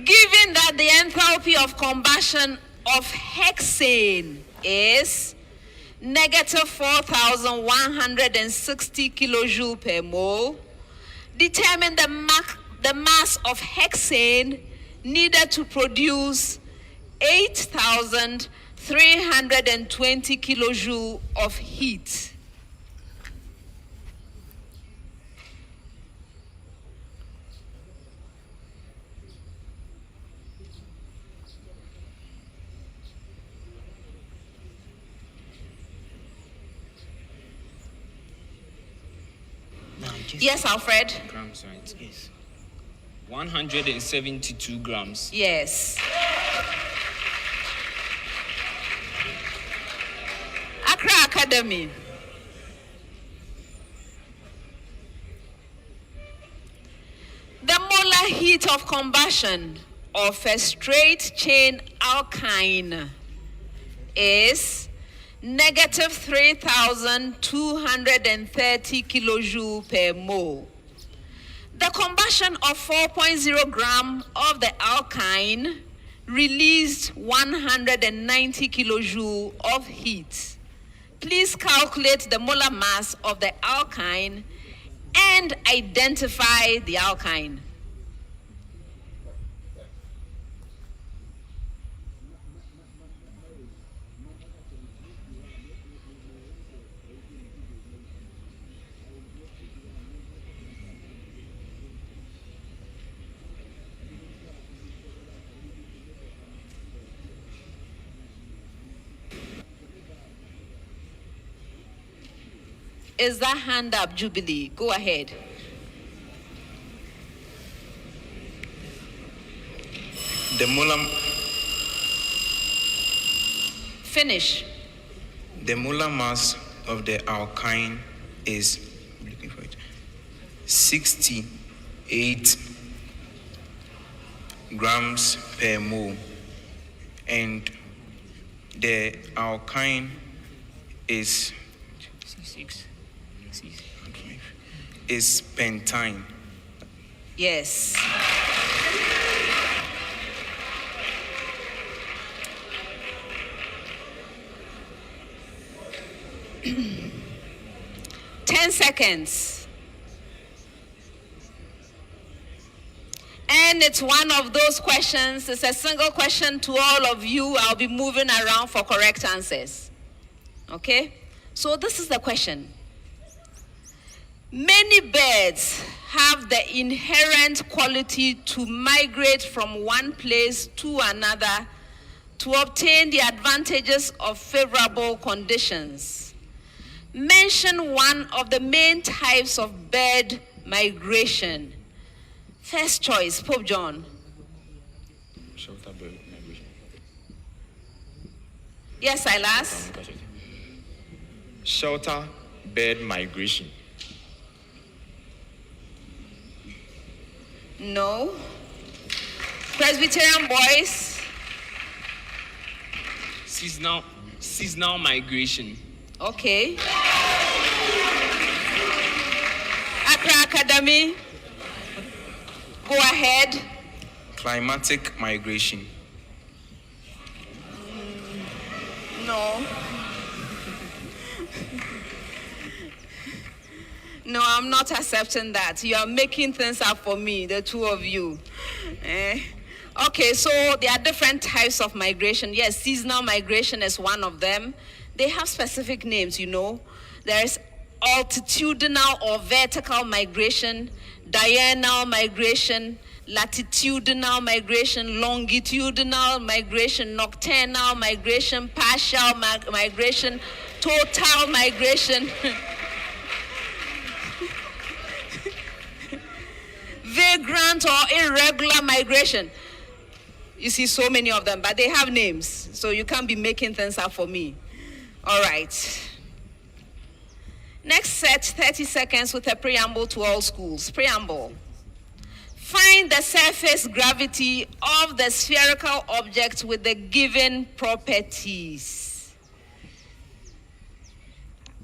Given that the enthalpy of combustion of hexane is negative 4,160 kilojoule per mole, determine the mass of hexane needed to produce 8,320 kilojoule of heat. Yes, Alfred. Grams, right? Yes. 172 grams. Yes. Accra Academy. The molar heat of combustion of a straight chain alkyne is negative 3,230 kilojoule per mole. The combustion of 4.0 gram of the alkyne released 190 kilojoule of heat. Please calculate the molar mass of the alkyne and identify the alkyne. Is that hand up, Jubilee? Go ahead. The molar. Finish. The molar mass of the alkyne is 68 grams per mole, and the alkyne is pentyne. Yes. Ten seconds. And it's one of those questions, it's a single question to all of you. I'll be moving around for correct answers. Okay? So this is the question. Many birds have the inherent quality to migrate from one place to another to obtain the advantages of favorable conditions. Mention one of the main types of bird migration. First choice, Pope John. Shelter bird migration. Yes, Silas. Shelter bird migration. No. Presbyterian boys. Seasonal migration. Okay. Accra Academy. Go ahead. Climatic migration. No. No, I'm not accepting that. You are making things up for me, the two of you. Okay, so there are different types of migration. Yes, seasonal migration is one of them. They have specific names, you know. There's altitudinal or vertical migration, diurnal migration, latitudinal migration, longitudinal migration, nocturnal migration, partial migration, total migration. Vagrant or irregular migration. You see so many of them, but they have names, so you can't be making things up for me. All right. Next set, 30 seconds with a preamble to all schools. Preamble. Find the surface gravity of the spherical object with the given properties.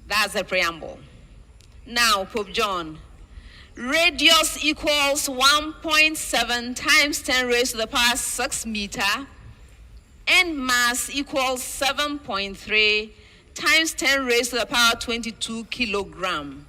That's the preamble. Now, Pope John. Radius equals 1.7 times 10 raised to the power 6 meter, and mass equals 7.3 times 10 raised to the power 22 kilogram.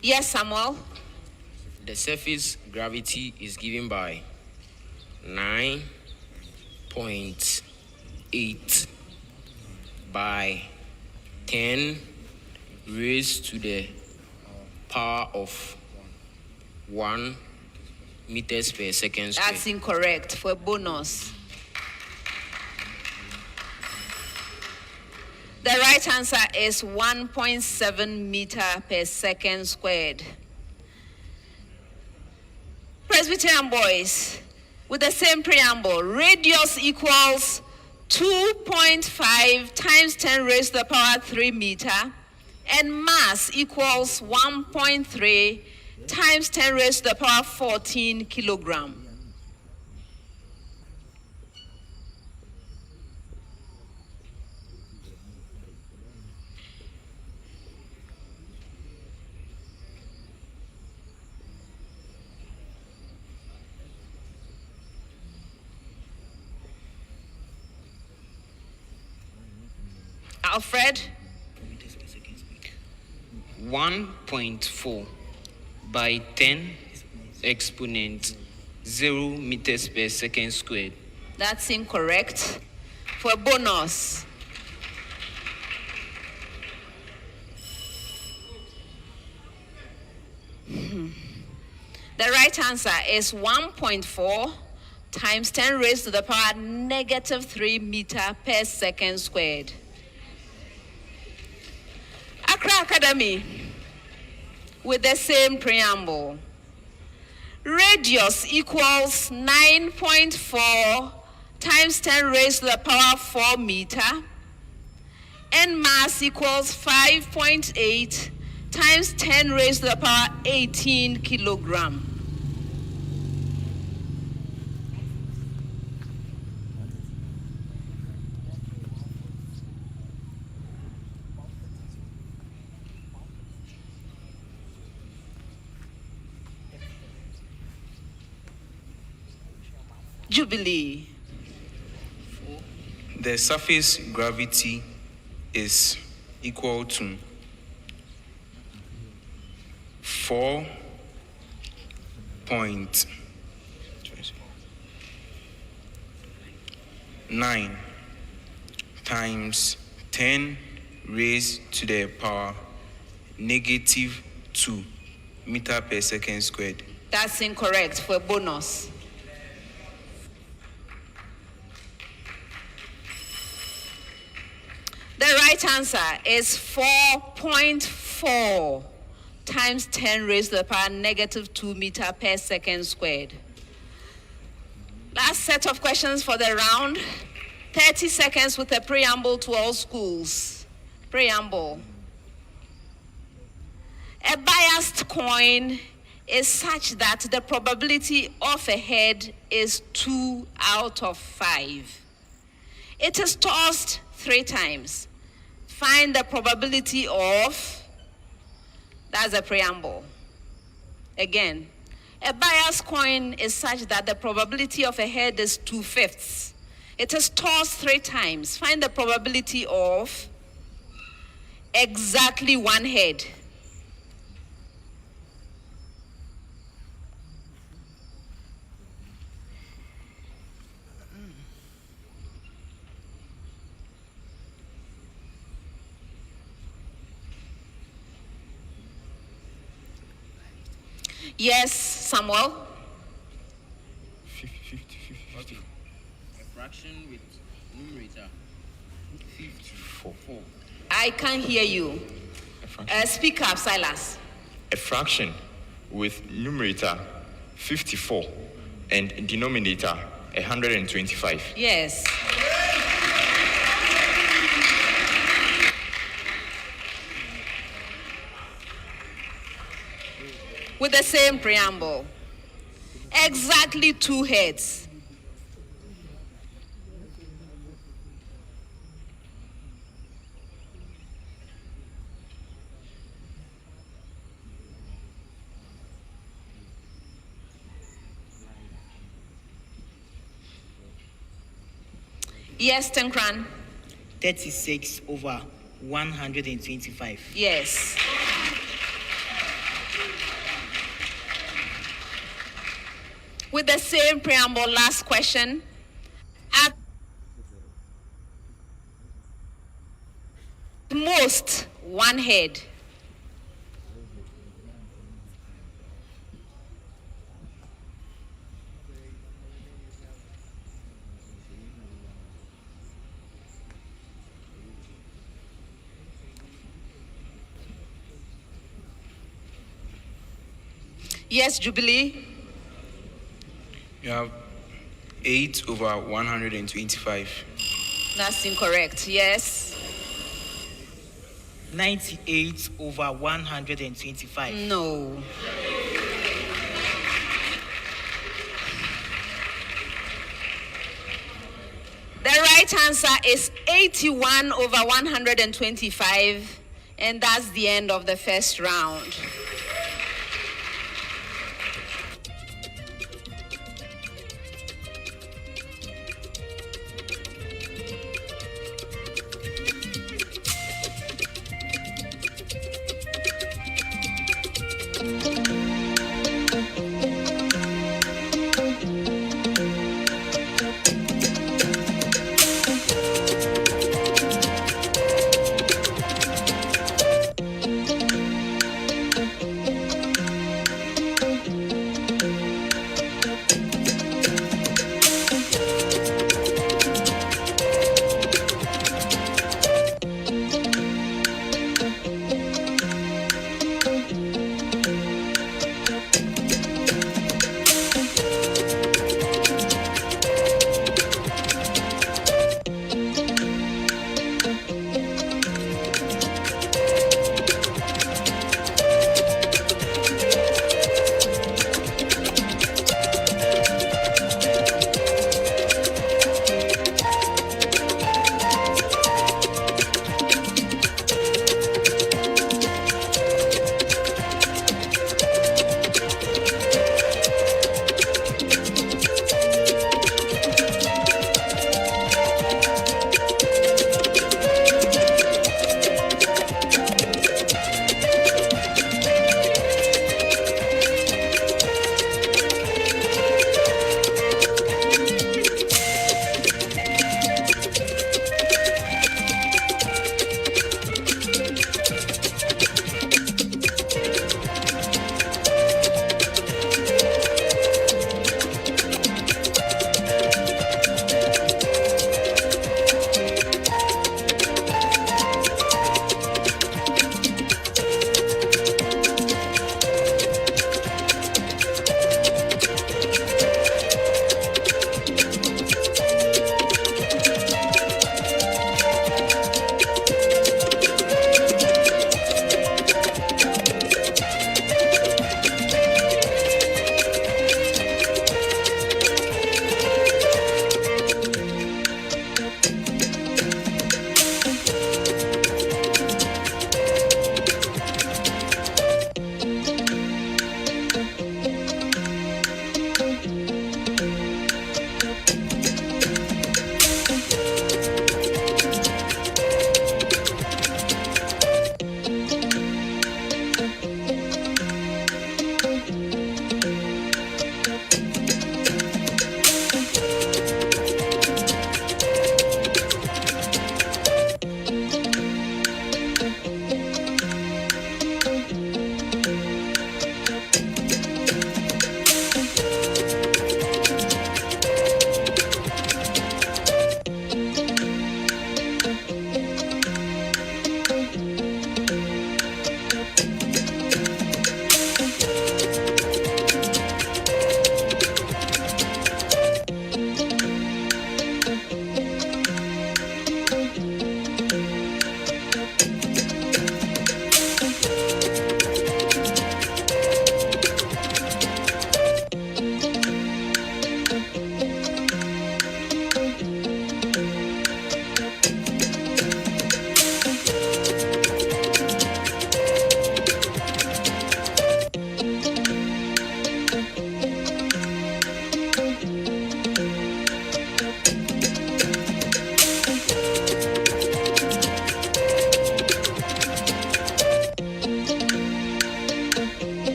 Yes, Samuel. The surface gravity is given by 9.8 by 10 raised to the power of 1 meters per second square. That's incorrect. For a bonus. The right answer is 1.7 meter per second squared. Presbyterian boys, with the same preamble, radius equals 2.5 times 10 raised to the power 3 meter, and mass equals 1.3 times 10 raised to the power 14 kilogram. Alfred? 1.4 by 10 exponent 0 meters per second squared. That's incorrect. For a bonus, the right answer is 1.4 times 10 raised to the power negative 3 meter per second squared. Accra Academy, with the same preamble. Radius equals 9.4 times 10 raised to the power 4 meter, and mass equals 5.8 times 10 raised to the power 18 kilogram. Jubilee. The surface gravity is equal to 4.9 times 10 raised to the power negative 2 meter per second squared. That's incorrect. For a bonus. The right answer is 4.4 times 10 raised to the power negative 2 meter per second squared. Last set of questions for the round. 30 seconds with a preamble to all schools. Preamble. A biased coin is such that the probability of a head is 2 out of 5. It is tossed 3 times. Find the probability of, that's a preamble. Again, a biased coin is such that the probability of a head is 2/5. It is tossed 3 times. Find the probability of exactly 1 head. Yes, Samuel? 50. A fraction with numerator 54. I can't hear you. Speak up, Silas. A fraction with numerator 54 and denominator 125. Yes. With the same preamble. Exactly 2 heads. Yes, Tenkran. 36 over 125. Yes. With the same preamble, last question. At most 1 head. Yes, Jubilee. You have 8 over 125. That's incorrect. Yes. 98 over 125. No. The right answer is 81 over 125, and that's the end of the first round.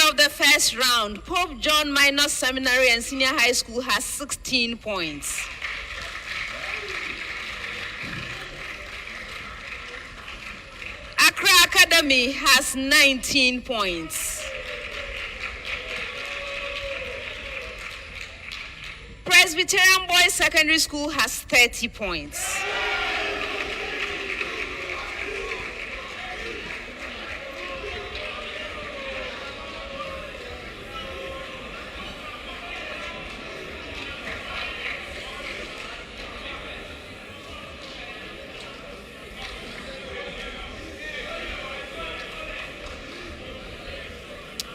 of the first round, Pope John Minor Seminary and Senior High School has 16 points. Accra Academy has 19 points. Presbyterian Boys Secondary School has 30 points.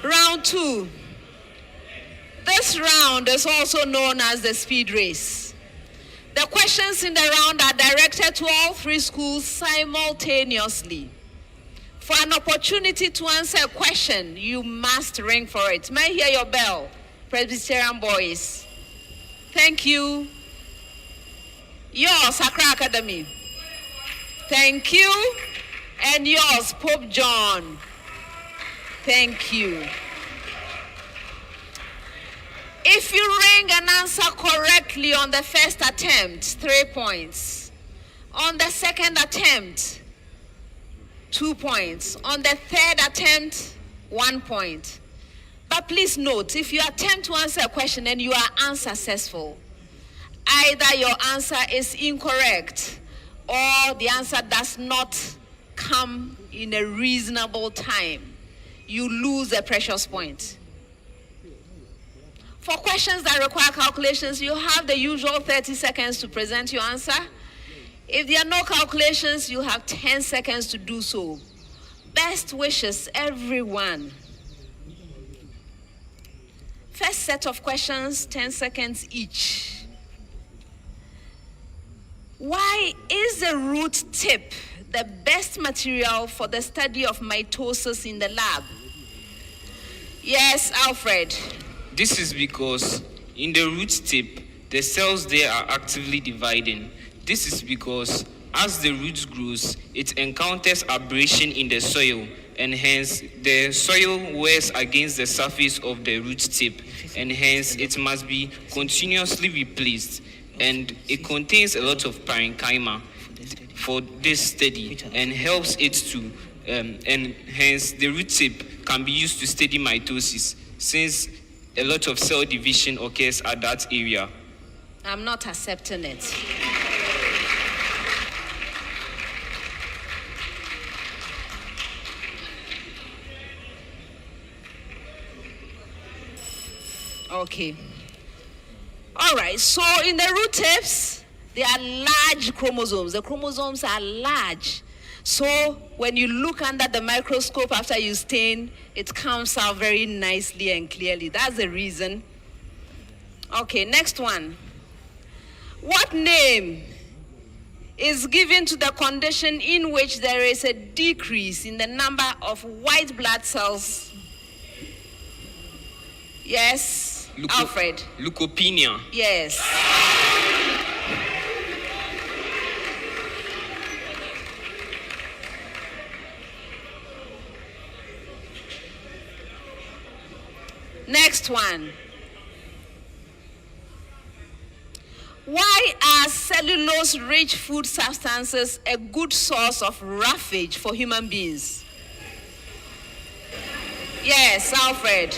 Round 2. This round is also known as the speed race. The questions in the round are directed to all 3 schools simultaneously. For an opportunity to answer a question, you must ring for it. May I hear your bell, Presbyterian Boys? Thank you. Yours, Accra Academy. Thank you. And yours, Pope John. Thank you. If you ring and answer correctly on the first attempt, 3 points. On the second attempt, 2 points. On the third attempt, 1 point. But please note, if you attempt to answer a question and you are unsuccessful, either your answer is incorrect or the answer does not come in a reasonable time, you lose a precious point. For questions that require calculations, you have the usual 30 seconds to present your answer. If there are no calculations, you have 10 seconds to do so. Best wishes, everyone. First set of questions, 10 seconds each. Why is the root tip the best material for the study of mitosis in the lab? Yes, Alfred. This is because in the root tip, the cells there are actively dividing. This is because as the root grows, it encounters abrasion in the soil, and hence the soil wears against the surface of the root tip, and hence it must be continuously replaced. And it contains a lot of parenchyma for this study and helps it to, and hence the root tip can be used to study mitosis, since a lot of cell division occurs at that area. I'm not accepting it. Okay. All right, so in the root tips, there are large chromosomes. The chromosomes are large. So when you look under the microscope after you stain, it comes out very nicely and clearly. That's the reason. Okay, next one. What name is given to the condition in which there is a decrease in the number of white blood cells? Yes, Alfred. Leukopenia. Yes. Next one. Why are cellulose-rich food substances a good source of roughage for human beings? Yes, Alfred.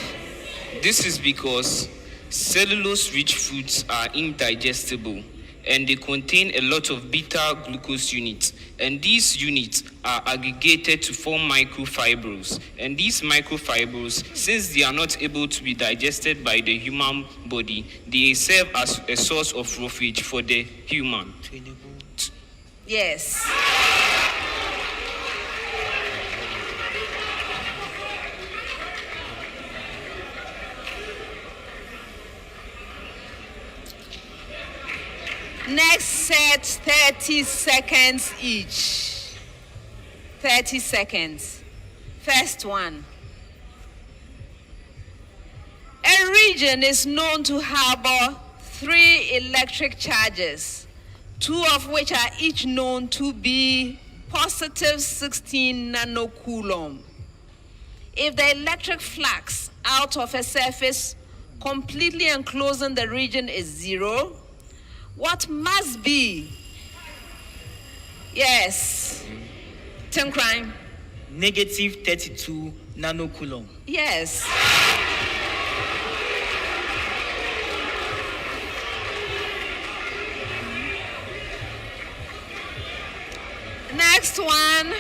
This is because cellulose-rich foods are indigestible and they contain a lot of beta-glucose units. And these units are aggregated to form microfibrils. And these microfibrils, since they are not able to be digested by the human body, they serve as a source of roughage for the human. Yes. Next set, 30 seconds each. 30 seconds. First one. A region is known to harbor 3 electric charges, 2 of which are each known to be positive 16 nanocoulomb. if the electric flux out of a surface completely enclosing the region is 0, what must be? Yes. Tim Crime. Negative 32 nanocoulomb. Yes. Next one.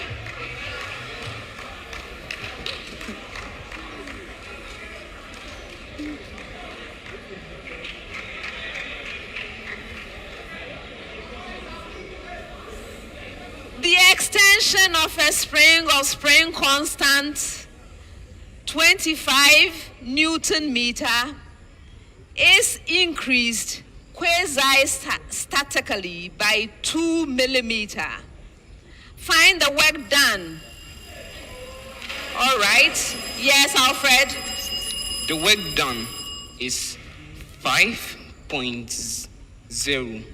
The extension of a spring of spring constant 25 Newton meter is increased quasi-statically by 2 millimeter. Find the work done. All right. Yes, Alfred. The work done is 5.0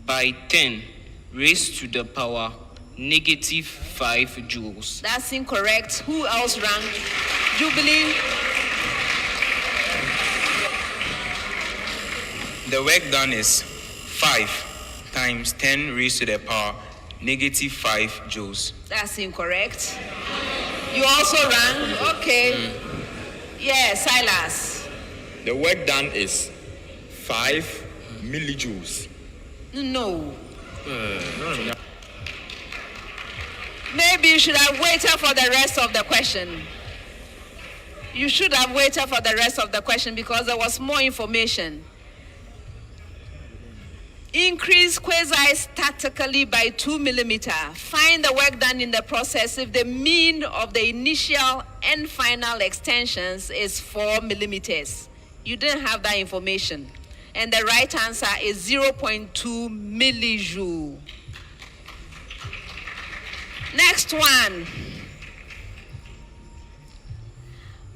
by 10 raised to the power negative 5 joules. That's incorrect. Who else rang? Jubilee. The work done is 5 times 10 raised to the power negative 5 joules. That's incorrect. You also rang? Okay. Yes, Silas. The work done is 5 millijoules. No. Maybe you should have waited for the rest of the question. You should have waited for the rest of the question because there was more information. Increase quasi-statically by 2 millimeter. Find the work done in the process if the mean of the initial and final extensions is 4 millimeters. You didn't have that information. And the right answer is 0.2 millijoule. Next one.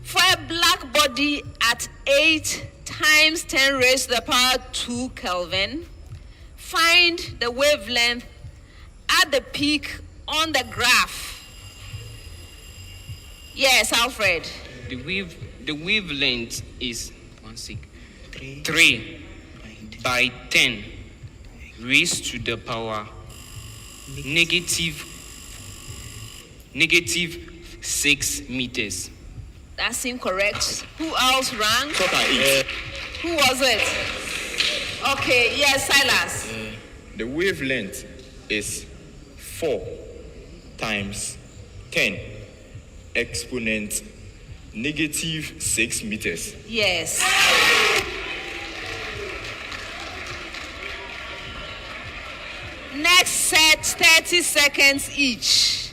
For a black body at 8 times 10 raised to the power 2 Kelvin, find the wavelength at the peak on the graph. Yes, Alfred. The wavelength is 3 by 10 raised to the power negative 6 meters. That's incorrect. Who else rang? Who was it? Okay, yes, Silas. The wavelength is 4 times 10 exponent negative 6 meters. Yes. Next set, 30 seconds each.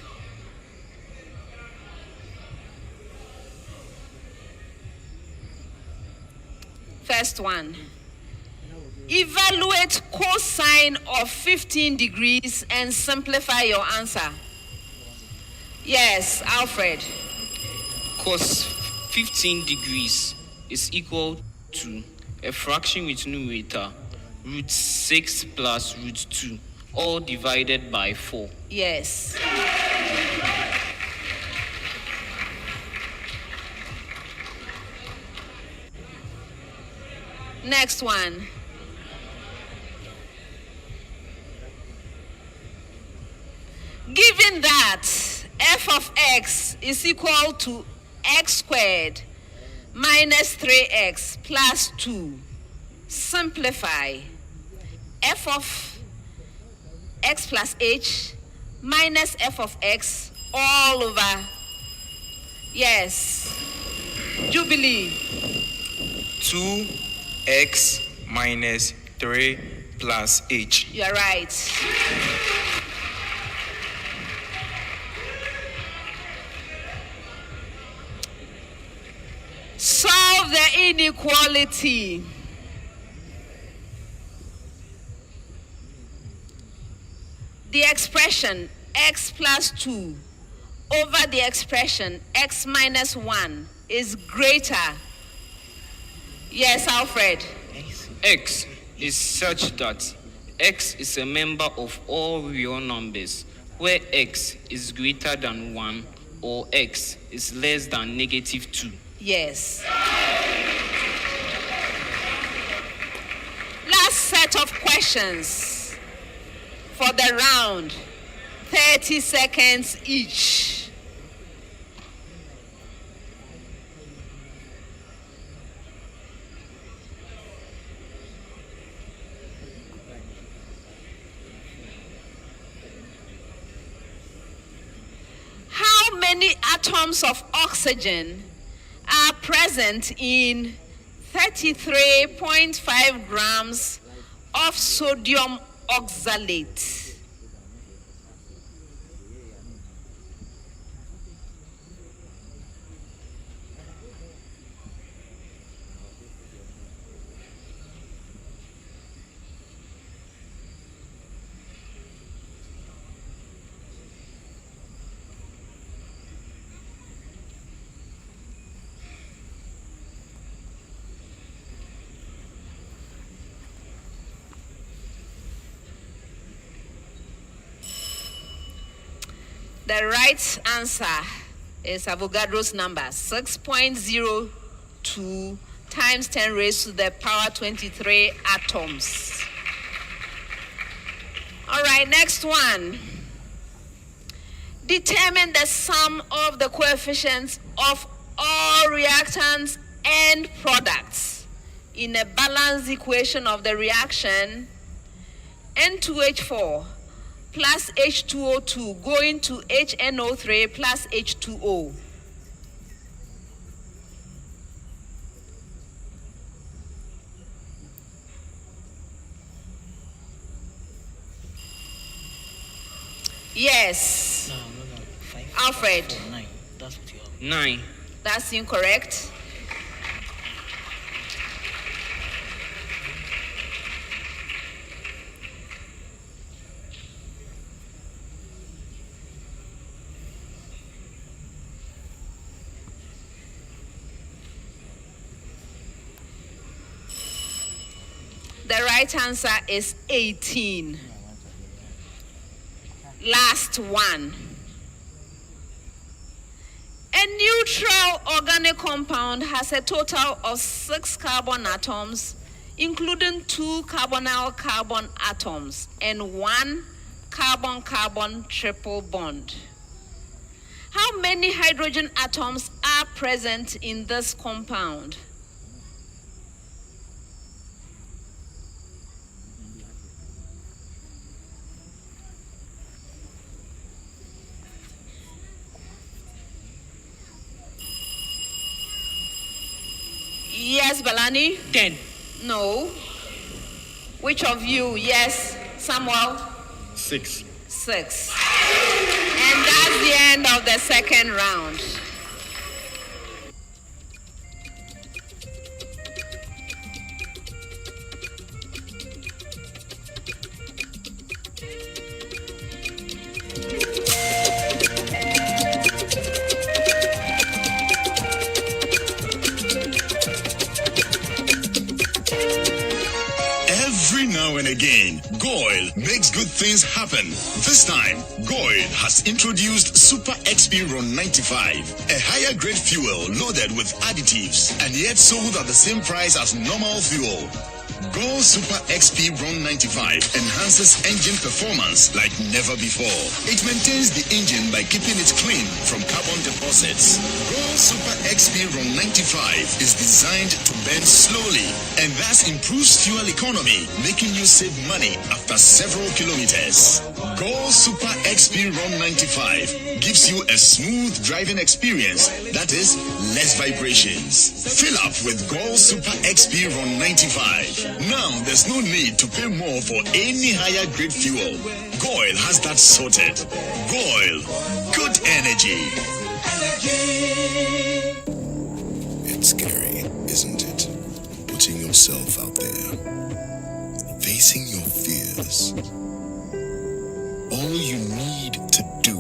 First one. Evaluate cosine of 15 degrees and simplify your answer. Yes, Alfred. Cos 15 degrees is equal to a fraction with numerator root 6 plus root 2, all divided by 4. Yes. Next one. Given that f of x is equal to x squared minus 3x plus 2, simplify f of x plus h minus f of x all over. Yes. Jubilee. 2x minus 3 plus h. You're right. Solve the inequality. The expression x plus 2 over the expression x minus 1 is greater. Yes, Alfred. X is such that x is a member of all real numbers, where x is greater than 1 or X is less than -2? Yes. Last set of questions for the round. 30 seconds each. How many atoms of oxygen are present in 33.5 grams of sodium oxalate? The right answer is Avogadro's number, 6.02 times 10 raised to the power 23 atoms. All right, next one. Determine the sum of the coefficients of all reactants and products in a balanced equation of the reaction N2H4 plus H2O2 going to HNO3 plus H2O. Yes. No. Alfred. 9. That's what you have. 9. That's incorrect. The right answer is 18. Last one. A neutral organic compound has a total of 6 carbon atoms, including 2 carbonyl carbon atoms and 1 carbon-carbon triple bond. How many hydrogen atoms are present in this compound? Yes, Balani? 10. No. Which of you? Yes, Samuel? 6. 6. And that's the end of the second round. Every now and again, Goyle makes good things happen. This time, Goyle has introduced Super XP Ron 95, a higher grade fuel loaded with additives and yet sold at the same price as normal fuel. Goyle Super XP Ron 95 enhances engine performance like never before. It maintains the engine by keeping it clean from carbon deposits. Goyle Super XP Ron 95 is designed to burn slowly and thus improves fuel economy, making you save money after several kilometers. Goyle Super XP Ron 95 gives you a smooth driving experience that is less vibrations. Fill up with Goyle Super XP Ron 95. Now there's no need to pay more for any higher grade fuel. Goyle has that sorted. Goyle, good energy. It's scary, isn't it? Putting yourself out there, facing your fears. All you need to do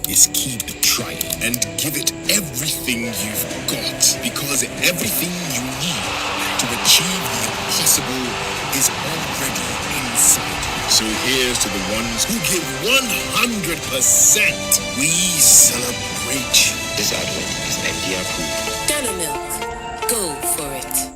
is keep trying and give it everything you've got, because everything you need to achieve the impossible is already inside. So here's to the ones who give 100%. We celebrate. Reach. This advert is FDA approved. Dano Milk. Go for it.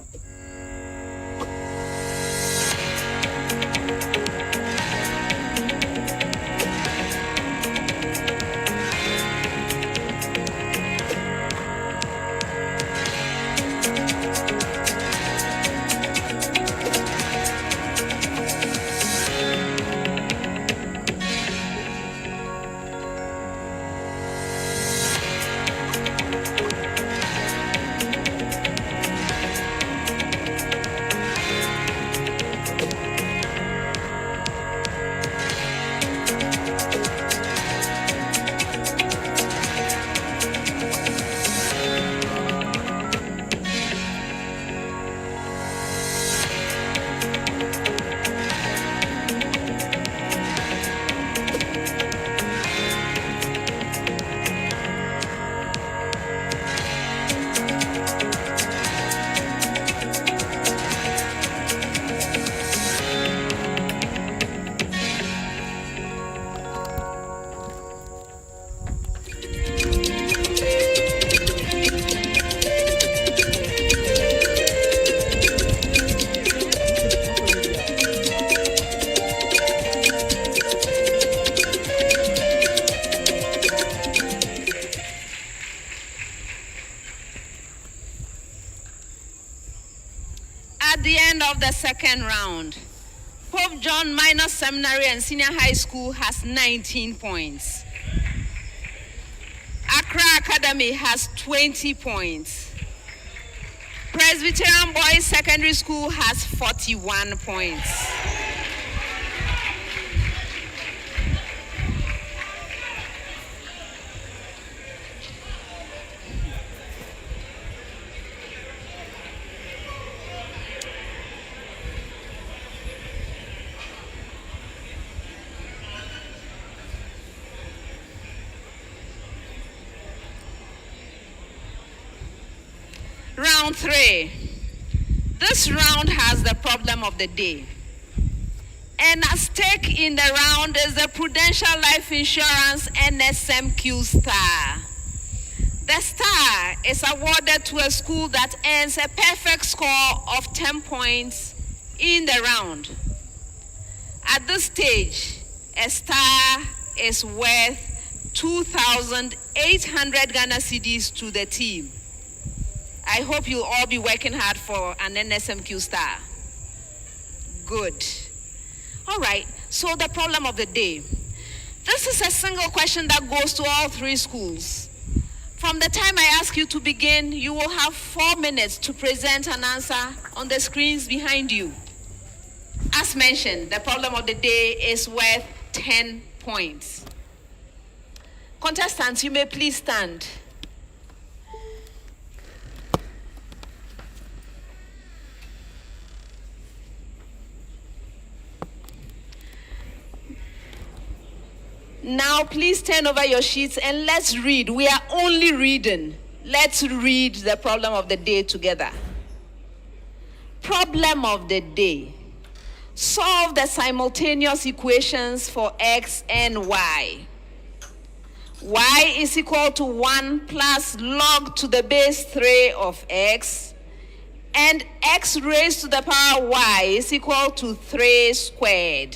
At the end of the second round, Pope John Minor Seminary and Senior High School has 19 points. Accra Academy has 20 points. Presbyterian Boys Secondary School has 41 points. Round 3. This round has the problem of the day. And at stake in the round is the Prudential Life Insurance NSMQ star. The star is awarded to a school that earns a perfect score of 10 points in the round. At this stage, a star is worth 2,800 Ghana cedis to the team. I hope you'll all be working hard for an NSMQ star. Good. All right, so the problem of the day. This is a single question that goes to all 3 schools. From the time I ask you to begin, you will have 4 minutes to present an answer on the screens behind you. As mentioned, the problem of the day is worth 10 points. Contestants, you may please stand. Now, please turn over your sheets and let's read. We are only reading. Let's read the problem of the day together. Problem of the day. Solve the simultaneous equations for x and y. Y is equal to 1 plus log to the base 3 of x, and x raised to the power y is equal to 3 squared.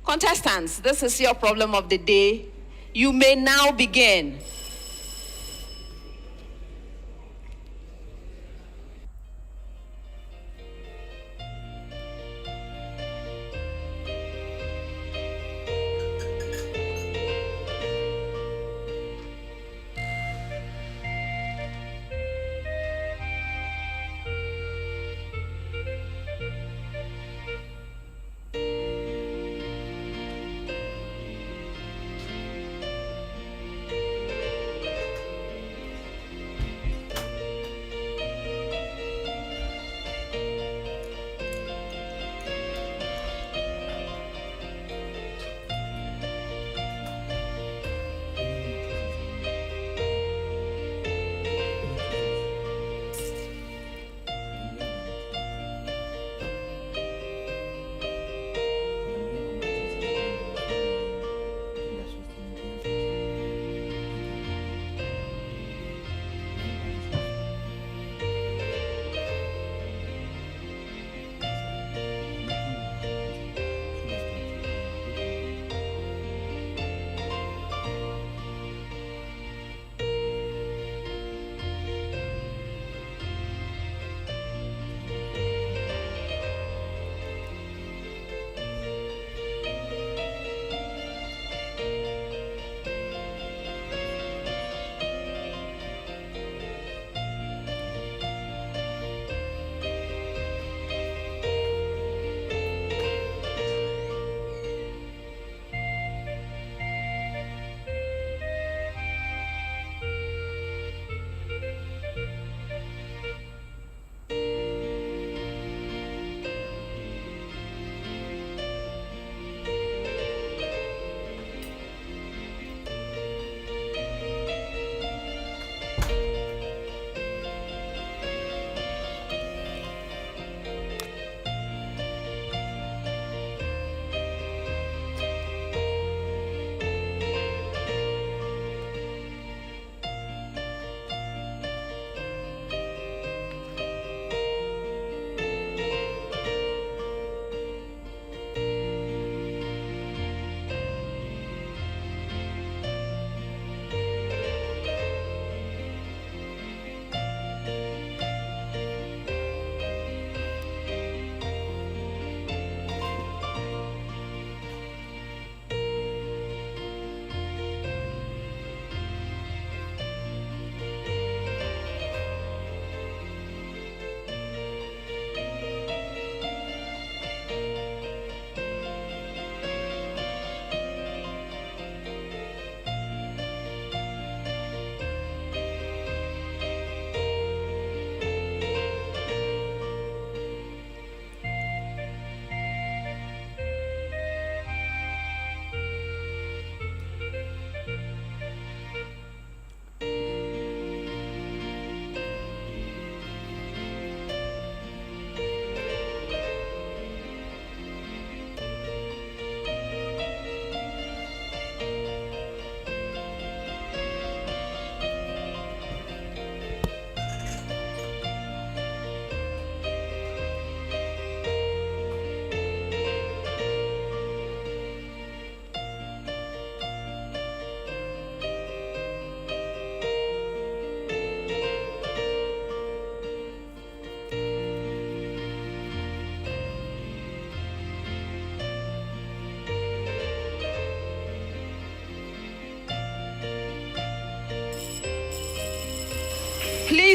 Contestants, this is your problem of the day. You may now begin.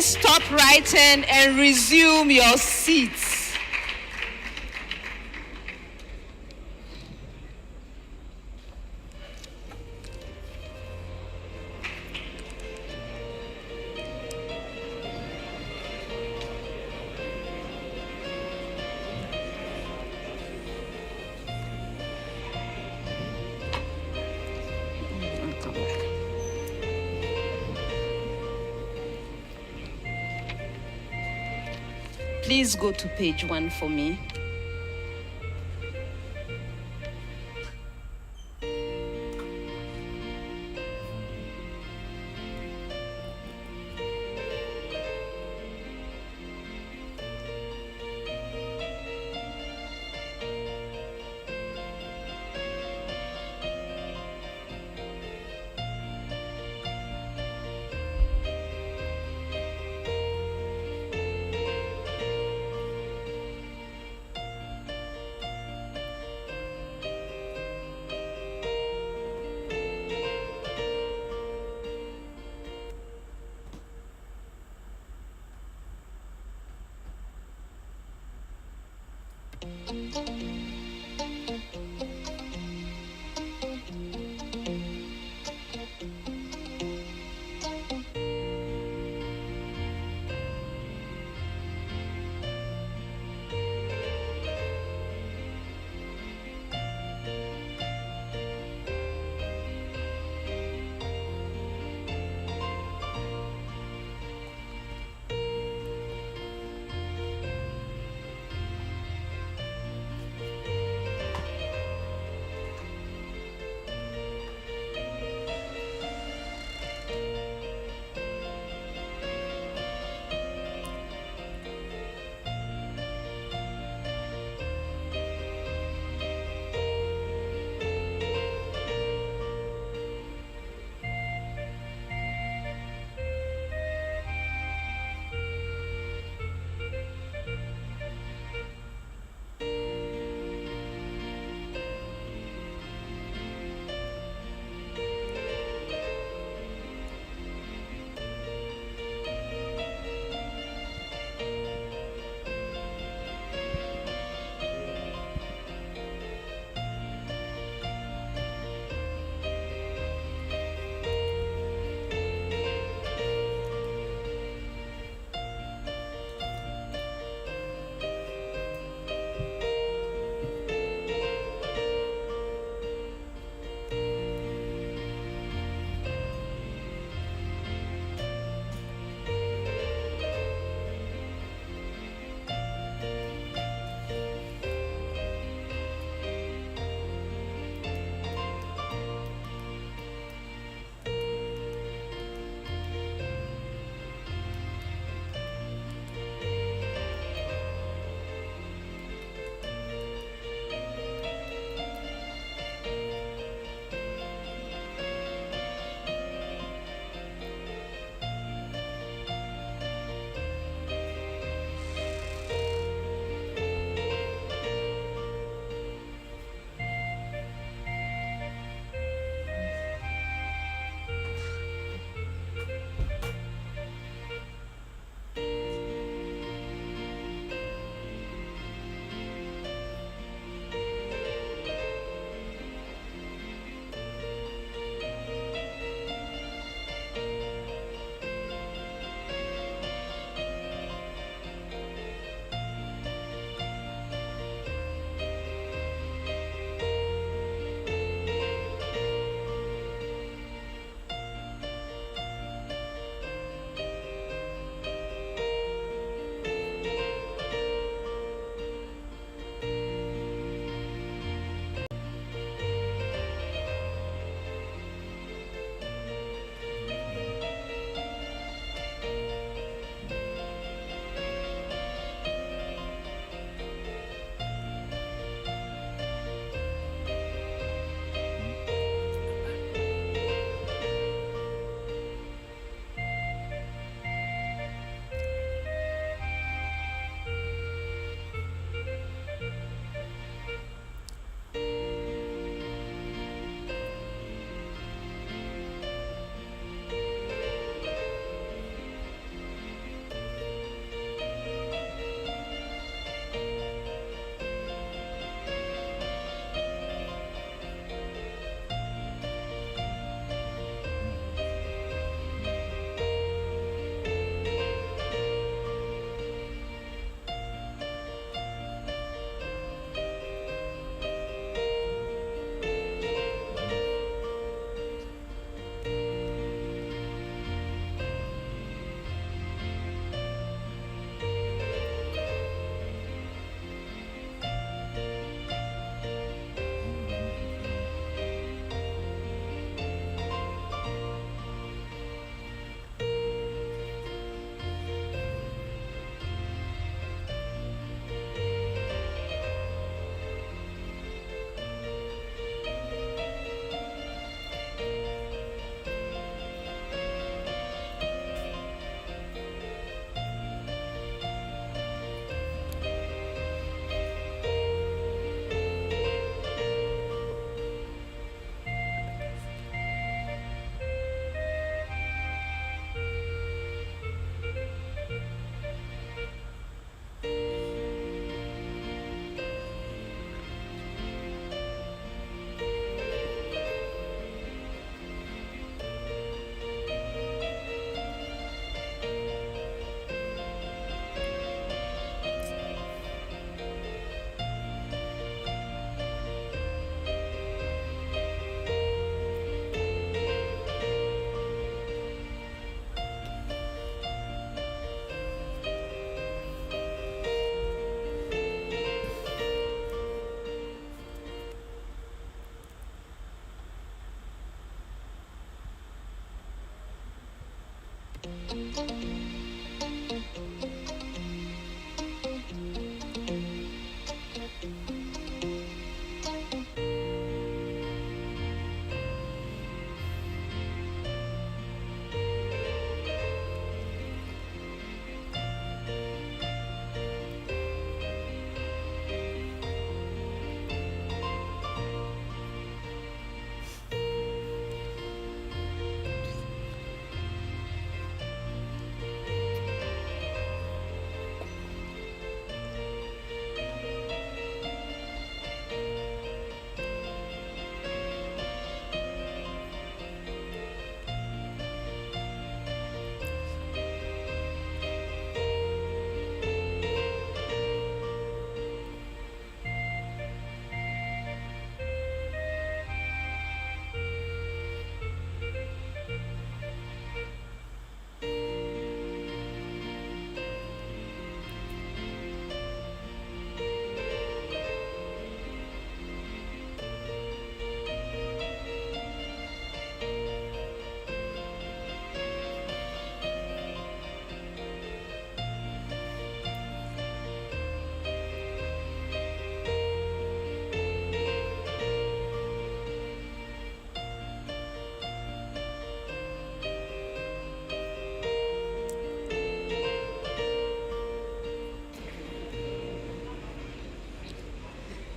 Please stop writing and resume your seats. Please go to page 1 for me.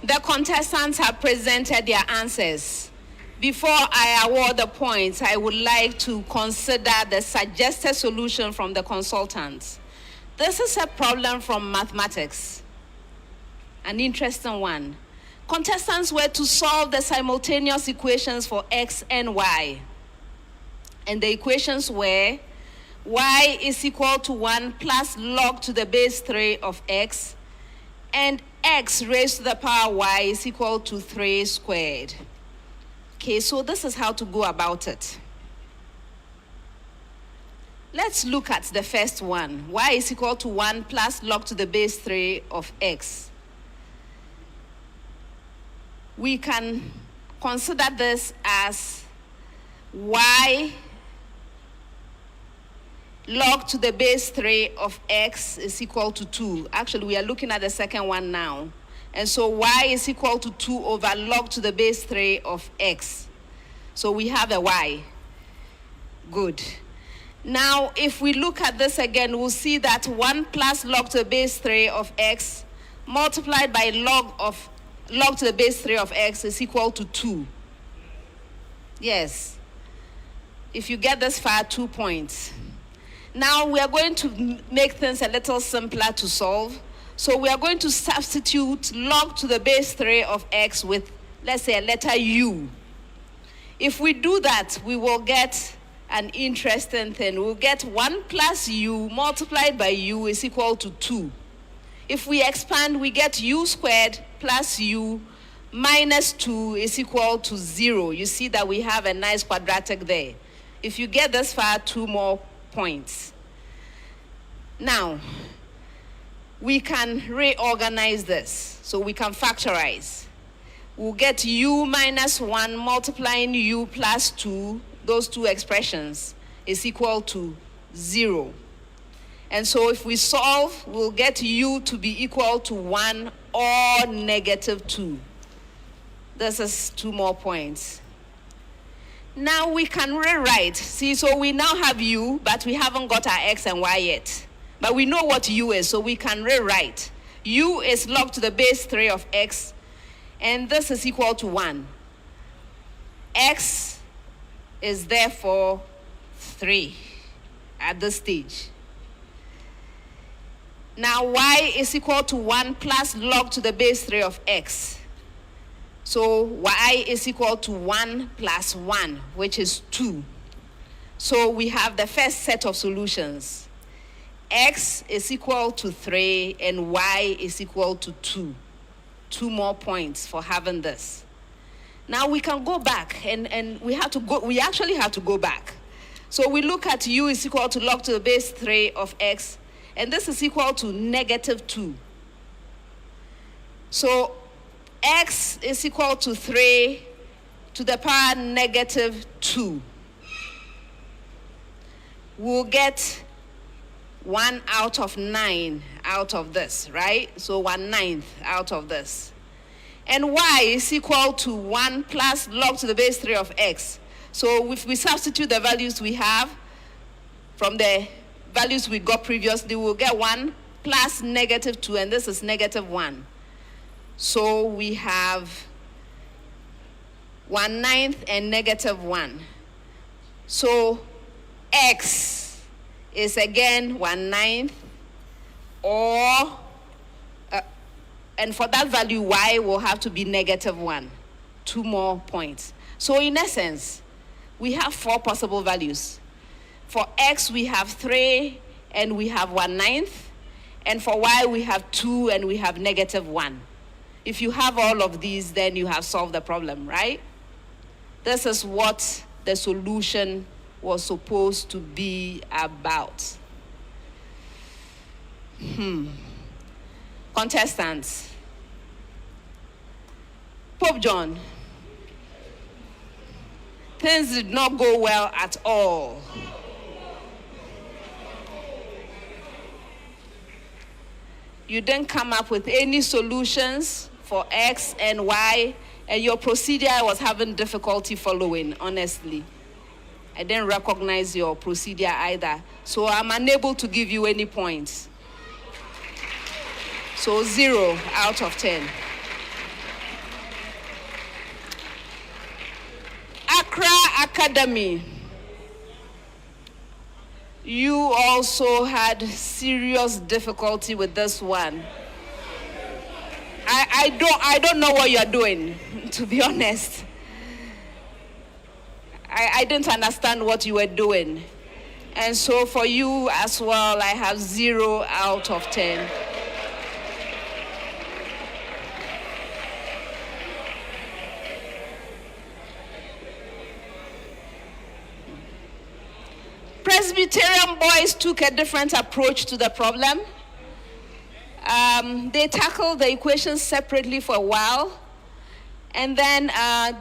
The contestants have presented their answers. Before I award the points, I would like to consider the suggested solution from the consultants. This is a problem from mathematics, an interesting one. Contestants were to solve the simultaneous equations for x and y. And the equations were y is equal to 1 plus log to the base 3 of x, and x raised to the power y is equal to 3 squared. Okay, so this is how to go about it. Let's look at the first one. Y is equal to 1 plus log to the base 3 of x. We can consider this as y log to the base 3 of x is equal to 2. Actually, we are looking at the second one now. And so y is equal to 2 over log to the base 3 of x. So we have a y. Good. Now, if we look at this again, we'll see that 1 plus log to the base 3 of x multiplied by log to the base 3 of x is equal to 2. Yes. If you get this far, 2 points. Now, we are going to make things a little simpler to solve. So we are going to substitute log to the base 3 of x with, let's say, a letter u. If we do that, we will get an interesting thing. We'll get 1 plus u multiplied by u is equal to 2. If we expand, we get u squared plus u minus 2 is equal to 0. You see that we have a nice quadratic there. If you get this far, 2 more points. Now, we can reorganize this. So we can factorize. We'll get u minus 1 multiplying u plus 2, those two expressions, is equal to 0. And so if we solve, we'll get u to be equal to 1 or negative 2. This is 2 more points. Now we can rewrite. See, so we now have u, but we haven't got our x and y yet. But we know what u is, so we can rewrite. U is log to the base 3 of x, and this is equal to 1. X is therefore 3 at this stage. Now y is equal to 1 plus log to the base 3 of x. So y is equal to 1 plus 1, which is 2. So we have the first set of solutions. X is equal to 3 and y is equal to 2. 2 more points for having this. Now we can go back and we actually have to go back. So we look at u is equal to log to the base 3 of x, and this is equal to negative 2. So x is equal to 3 to the power negative 2. We'll get 1 out of 9 out of this, right? So 1/9 out of this. And y is equal to 1 plus log to the base 3 of x. So if we substitute the values we have from the values we got previously, we'll get 1 plus negative 2, and this is negative 1. So we have 1/9 and negative 1. So x is again 1/9, or and for that value y will have to be negative 1. 2 more points. So in essence, we have 4 possible values. For x we have 3 and we have 1/9, and for y we have 2 and we have negative 1. If you have all of these, then you have solved the problem, right? This is what the solution was supposed to be about. Contestants. Pope John. Things did not go well at all. You didn't come up with any solutions for x and y, and your procedure was having difficulty following, honestly. I didn't recognize your procedure either. So I'm unable to give you any points. So 0 out of 10. Accra Academy, you also had serious difficulty with this one. I don't know what you're doing, to be honest. I didn't understand what you were doing. And so for you as well, I have 0 out of 10. Presbyterian boys took a different approach to the problem. They tackled the equations separately for a while, and then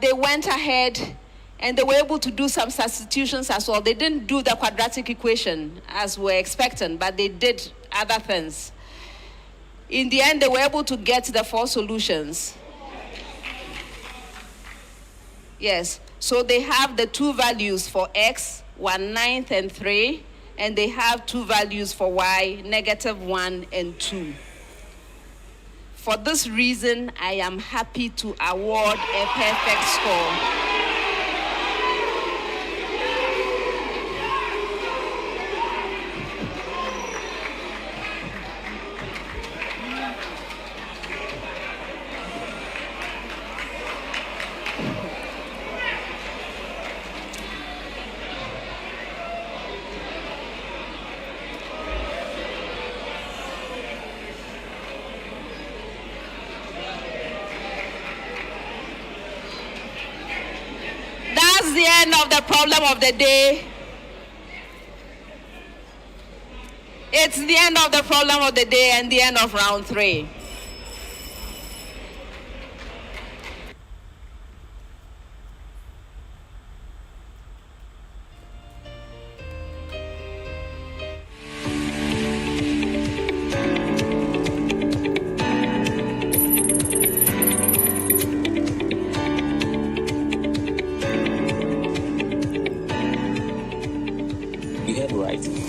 they went ahead and they were able to do some substitutions as well. They didn't do the quadratic equation as we were expecting, but they did other things. In the end, they were able to get the 4 solutions. Yes, so they have the 2 values for x, 1/9 and 3, and they have 2 values for y, -1 and 2. For this reason, I am happy to award a perfect score. That's the end of the problem of the day. It's the end of the problem of the day and the end of round 3.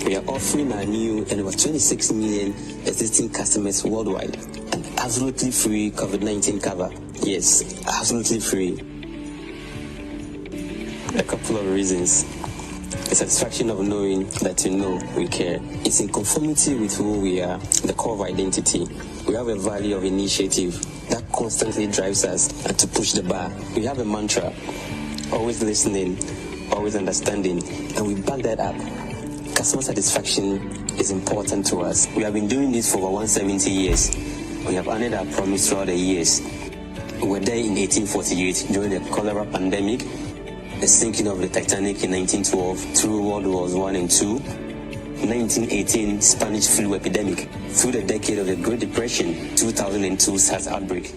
We are offering our new and over 26 million existing customers worldwide an absolutely free COVID-19 cover. Yes, absolutely free. A couple of reasons. The satisfaction of knowing that you know we care. It's in conformity with who we are, the core of identity. We have a value of initiative that constantly drives us and to push the bar. We have a mantra, always listening, always understanding, and we back that up. Customer satisfaction is important to us. We have been doing this for over 170 years. We have honored our promise throughout the years. We were there in 1848 during the cholera pandemic, the sinking of the Titanic in 1912 through World Wars I and II, 1918 Spanish flu epidemic, through the decade of the Great Depression, 2002 SARS outbreak.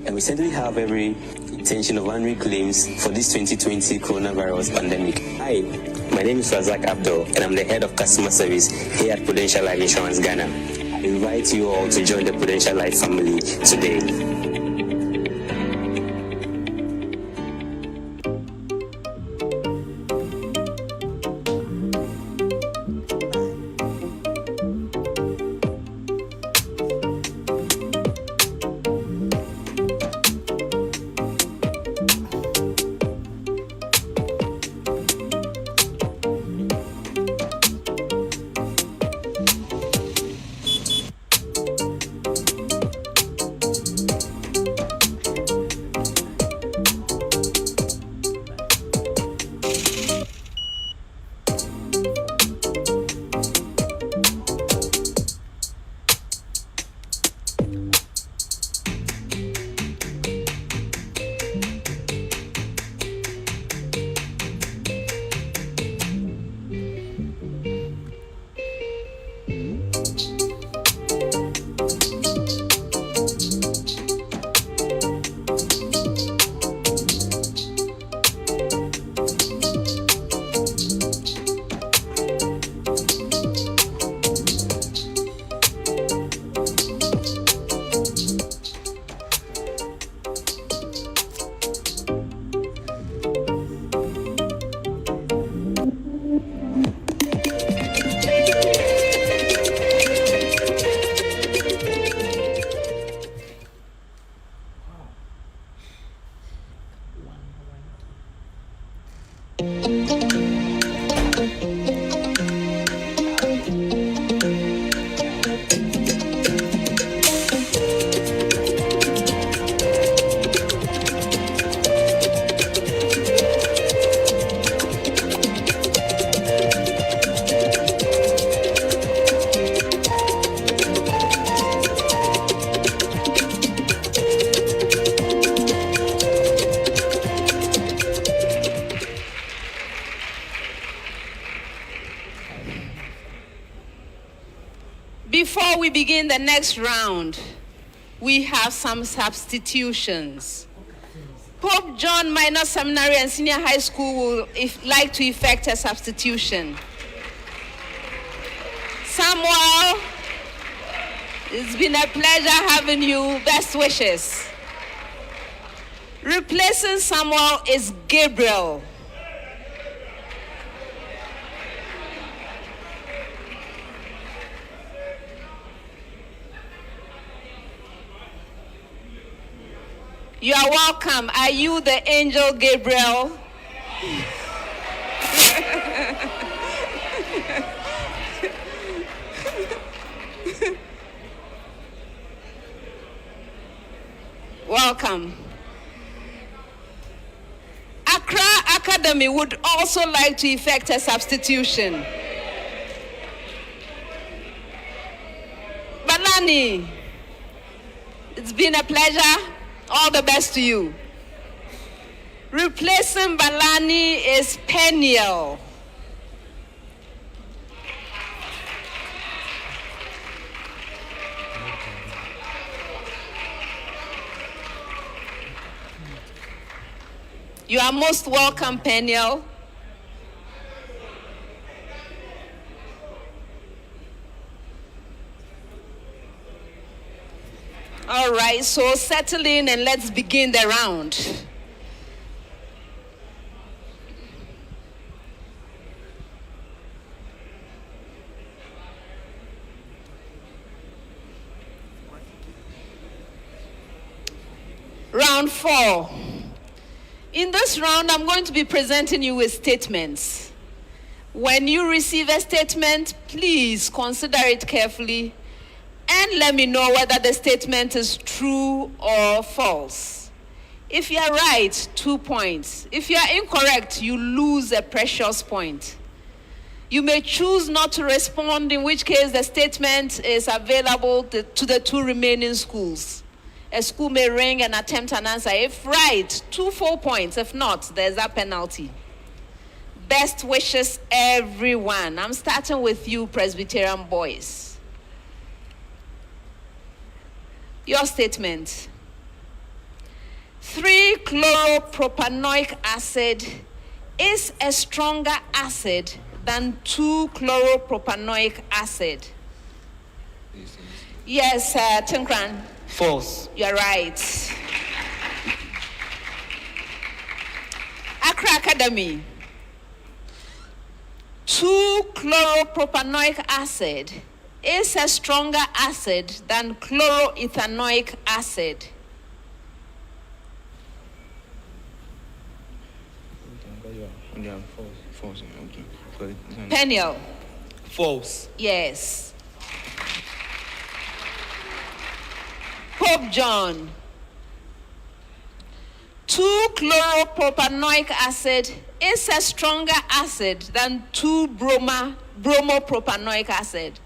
And we certainly have every intention of honoring claims for this 2020 coronavirus pandemic. Hi, my name is Razak Abdul, and I'm the head of customer service here at Prudential Life Insurance Ghana. I invite you all to join the Prudential Life family today. Before we begin the next round, we have some substitutions. Pope John Minor Seminary and Senior High School will like to effect a substitution. Samuel, it's been a pleasure having you. Best wishes. Replacing Samuel is Gabriel. You are welcome. Are you the angel Gabriel? Welcome. Accra Academy would also like to effect a substitution. Balani, it's been a pleasure. All the best to you. Replacing Balani is Peniel. You are most welcome, Peniel. All right, so settle in and let's begin the round. Round 4. In this round, I'm going to be presenting you with statements. When you receive a statement, please consider it carefully and let me know whether the statement is true or false. If you are right, 2 points. If you are incorrect, you lose a precious point. You may choose not to respond, in which case the statement is available to the 2 remaining schools. A school may ring and attempt an answer. If right, 2 full points. If not, there's a penalty. Best wishes, everyone. I'm starting with you, Presbyterian boys. Your statement. 3-chloropropanoic acid is a stronger acid than 2-chloropropanoic acid. Yes, Tinkran. False. You're right. Accra Academy. 2-chloropropanoic acid is a stronger acid than chloroethanoic acid. False. Okay. Peniel. False. Yes. Pope John. 2-chloropropanoic acid is a stronger acid than 2-bromopropanoic acid.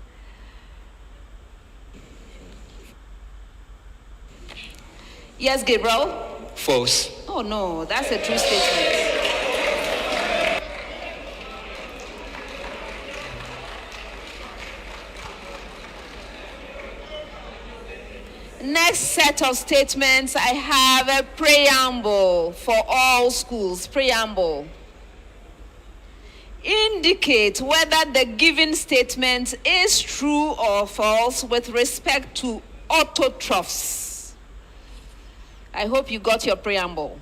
Yes, Gabriel? False. Oh no, that's a true statement. Next set of statements, I have a preamble for all schools. Preamble. Indicate whether the given statement is true or false with respect to autotrophs. I hope you got your preamble.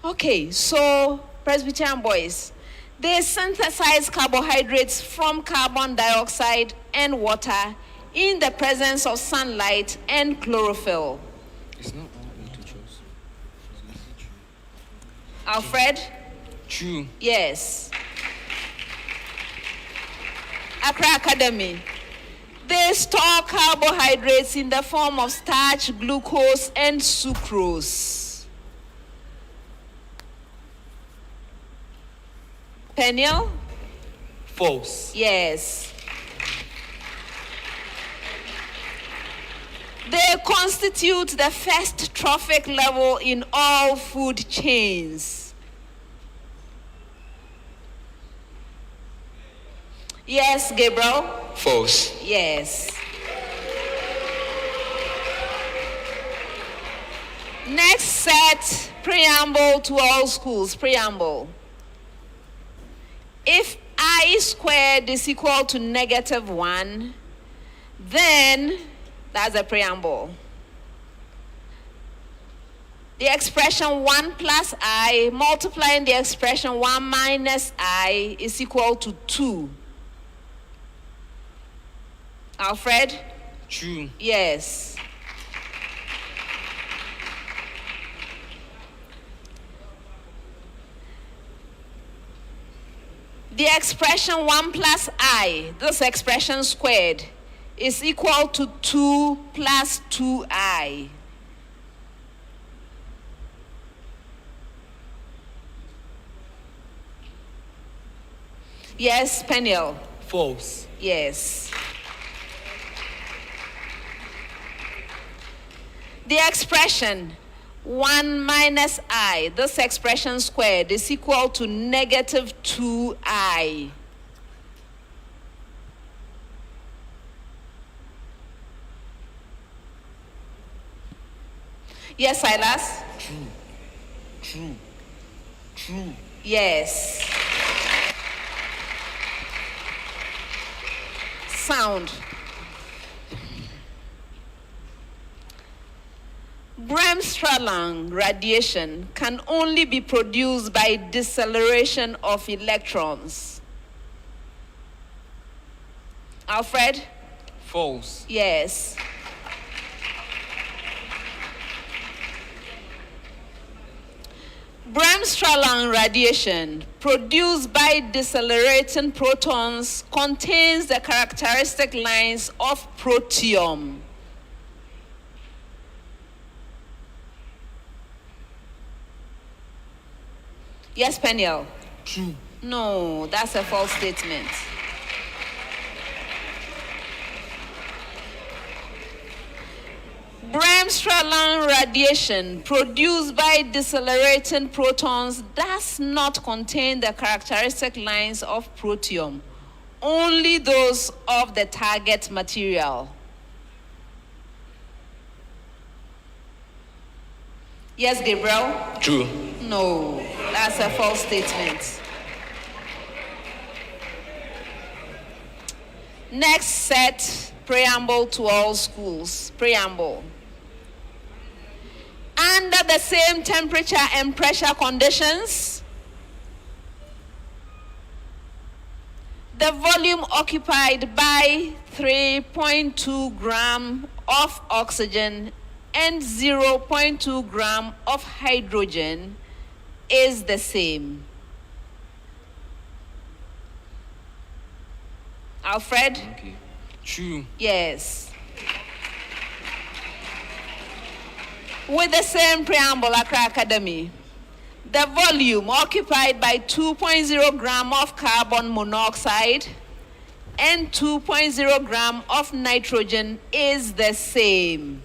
Okay, so Presbyterian boys, they synthesize carbohydrates from carbon dioxide and water in the presence of sunlight and chlorophyll. It's not all autotrophs. Alfred? True. Yes. Accra Academy. They store carbohydrates in the form of starch, glucose, and sucrose. Peniel? False. Yes. They constitute the first trophic level in all food chains. Yes, Gabriel? False. Yes. Next set, preamble to all schools. Preamble. If I squared is equal to -1, then that's a preamble. The expression 1 plus I multiplying the expression 1 minus I is equal to 2. Alfred? True. Yes. The expression 1 plus I, this expression squared, is equal to 2 plus 2I. Yes, Peniel? False. Yes. The expression 1 minus I, this expression squared, is equal to -2I. Yes, Silas? True. Yes. Sound. Bremsstrahlung radiation can only be produced by deceleration of electrons. Alfred? False. Yes. Bremsstrahlung radiation produced by decelerating protons contains the characteristic lines of protium. Yes, Peniel? True. No, that's a false statement. Bremsstrahlung radiation produced by decelerating protons does not contain the characteristic lines of protium, only those of the target material. Yes, Gabriel? True. No, that's a false statement. Next set, preamble to all schools. Preamble. Under the same temperature and pressure conditions, the volume occupied by 3.2 gram of oxygen and 0.2 gram of hydrogen is the same. Alfred? Okay. True. Yes. With the same preamble, Accra Academy, the volume occupied by 2.0 gram of carbon monoxide and 2.0 gram of nitrogen is the same.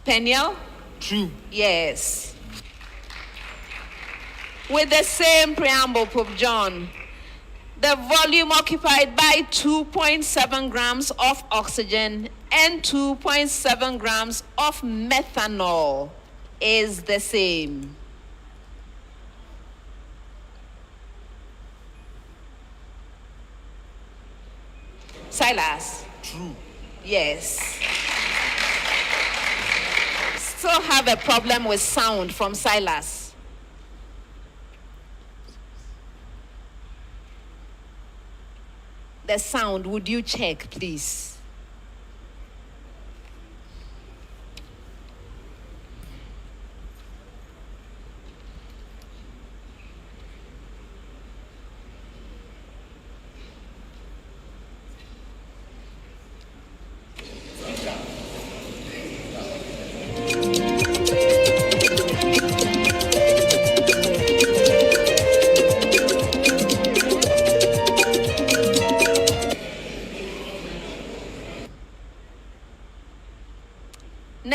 Peniel? True. Yes. With the same preamble, Pope John, the volume occupied by 2.7 grams of oxygen and 2.7 grams of methanol is the same. Silas? True. Yes. Still have a problem with sound from Silas. The sound, would you check, please?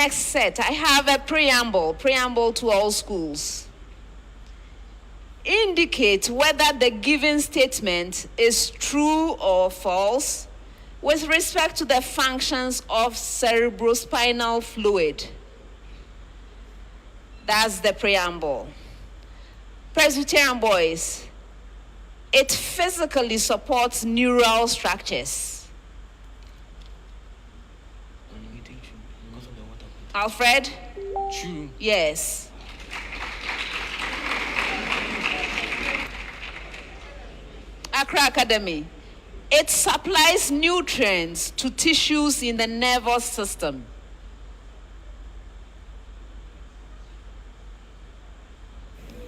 Next set, I have a preamble to all schools. Indicate whether the given statement is true or false with respect to the functions of cerebrospinal fluid. That's the preamble. Presbyterian boys, it physically supports neural structures. Alfred? True. Yes. Accra Academy, it supplies nutrients to tissues in the nervous system.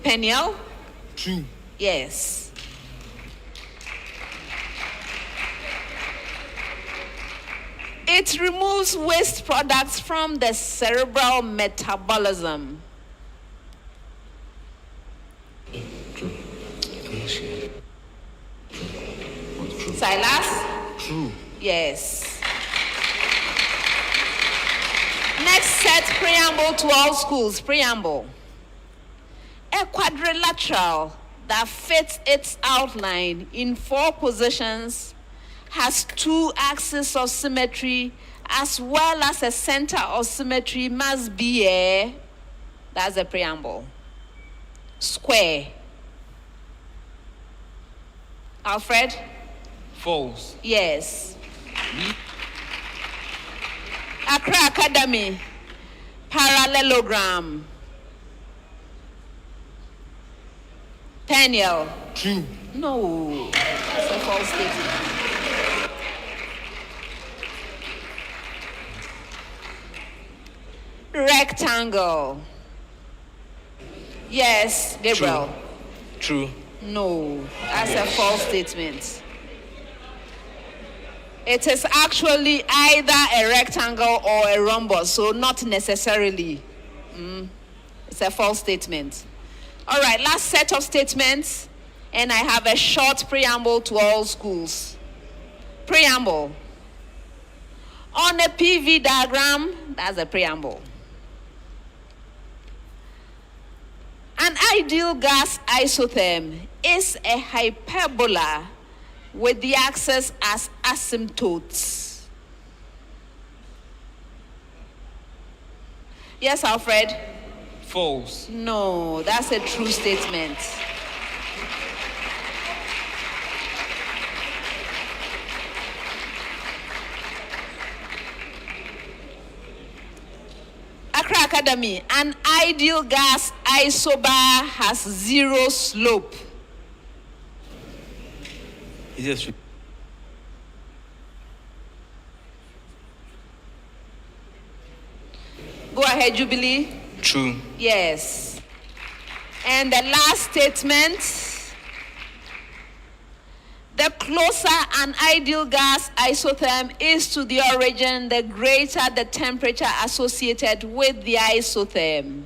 Peniel? True. Yes. It removes waste products from the cerebral metabolism. Silas? True. Yes. Next set, preamble to all schools. Preamble. A quadrilateral that fits its outline in 4 positions has 2 axes of symmetry as well as a center of symmetry must be a, that's a preamble, square. Alfred? False. Yes. Accra Academy, parallelogram. Peniel? True. No, that's a false statement. Rectangle. Yes, Gabriel. True. No, that's a false statement. It is actually either a rectangle or a rhombus, so not necessarily. It's a false statement. All right, last set of statements, and I have a short preamble to all schools. Preamble. On a PV diagram, that's a preamble. An ideal gas isotherm is a hyperbola with the axis as asymptotes. Yes, Alfred? False. No, that's a true statement. Accra Academy, an ideal gas isobar has 0 slope. Is it? Go ahead, Jubilee. True. Yes. And the last statement, the closer an ideal gas isotherm is to the origin, the greater the temperature associated with the isotherm.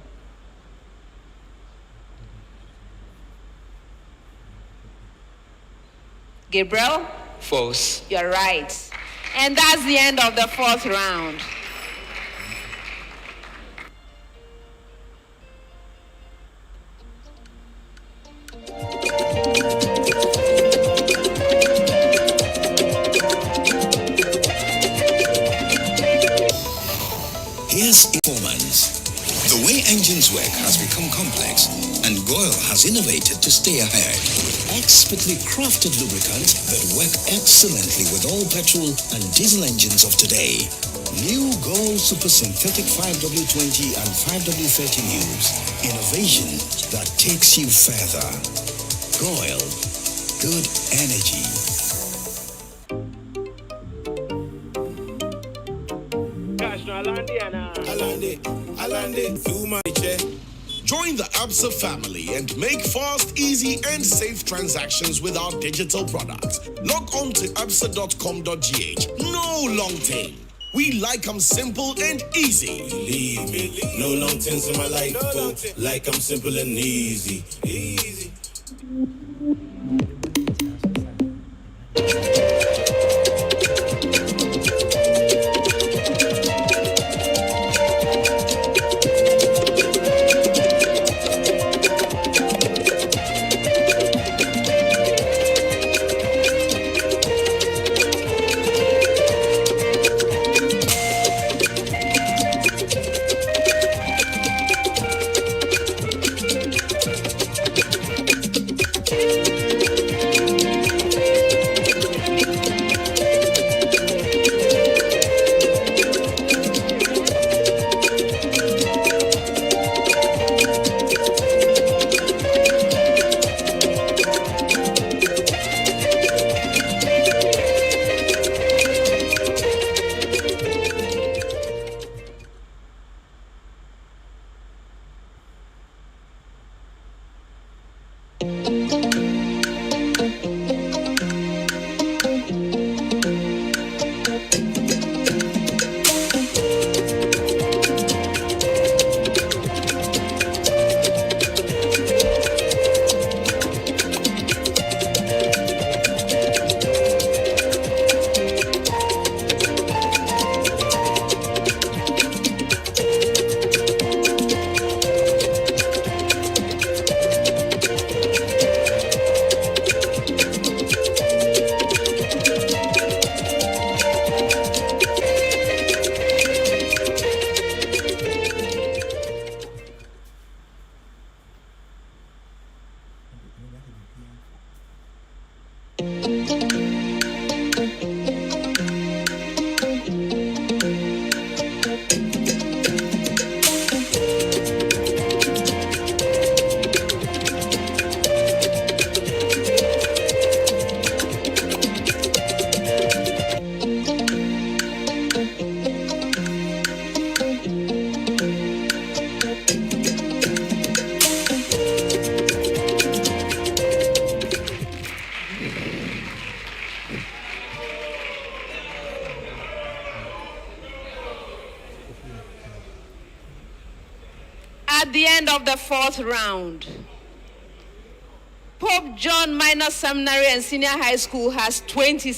Gabriel? False. You're right. And that's the end of the 4th round. Here's performance. The way engines work has become complex, and GOIL has innovated to stay ahead. Expertly crafted lubricants that work excellently with all petrol and diesel engines of today. New GOIL Super Synthetic 5W20 and 5W30 News. Innovation that takes you further. GOIL. Good energy. Join the ABSA family and make fast, easy, and safe transactions with our digital products. Log on to absa.com.gh. No long tail. We like them simple and easy. Believe me, no long tense in my life, though. Like I'm simple and easy. Easy. the end of the fourth round, Pope John Minor Seminary and Senior High School has 26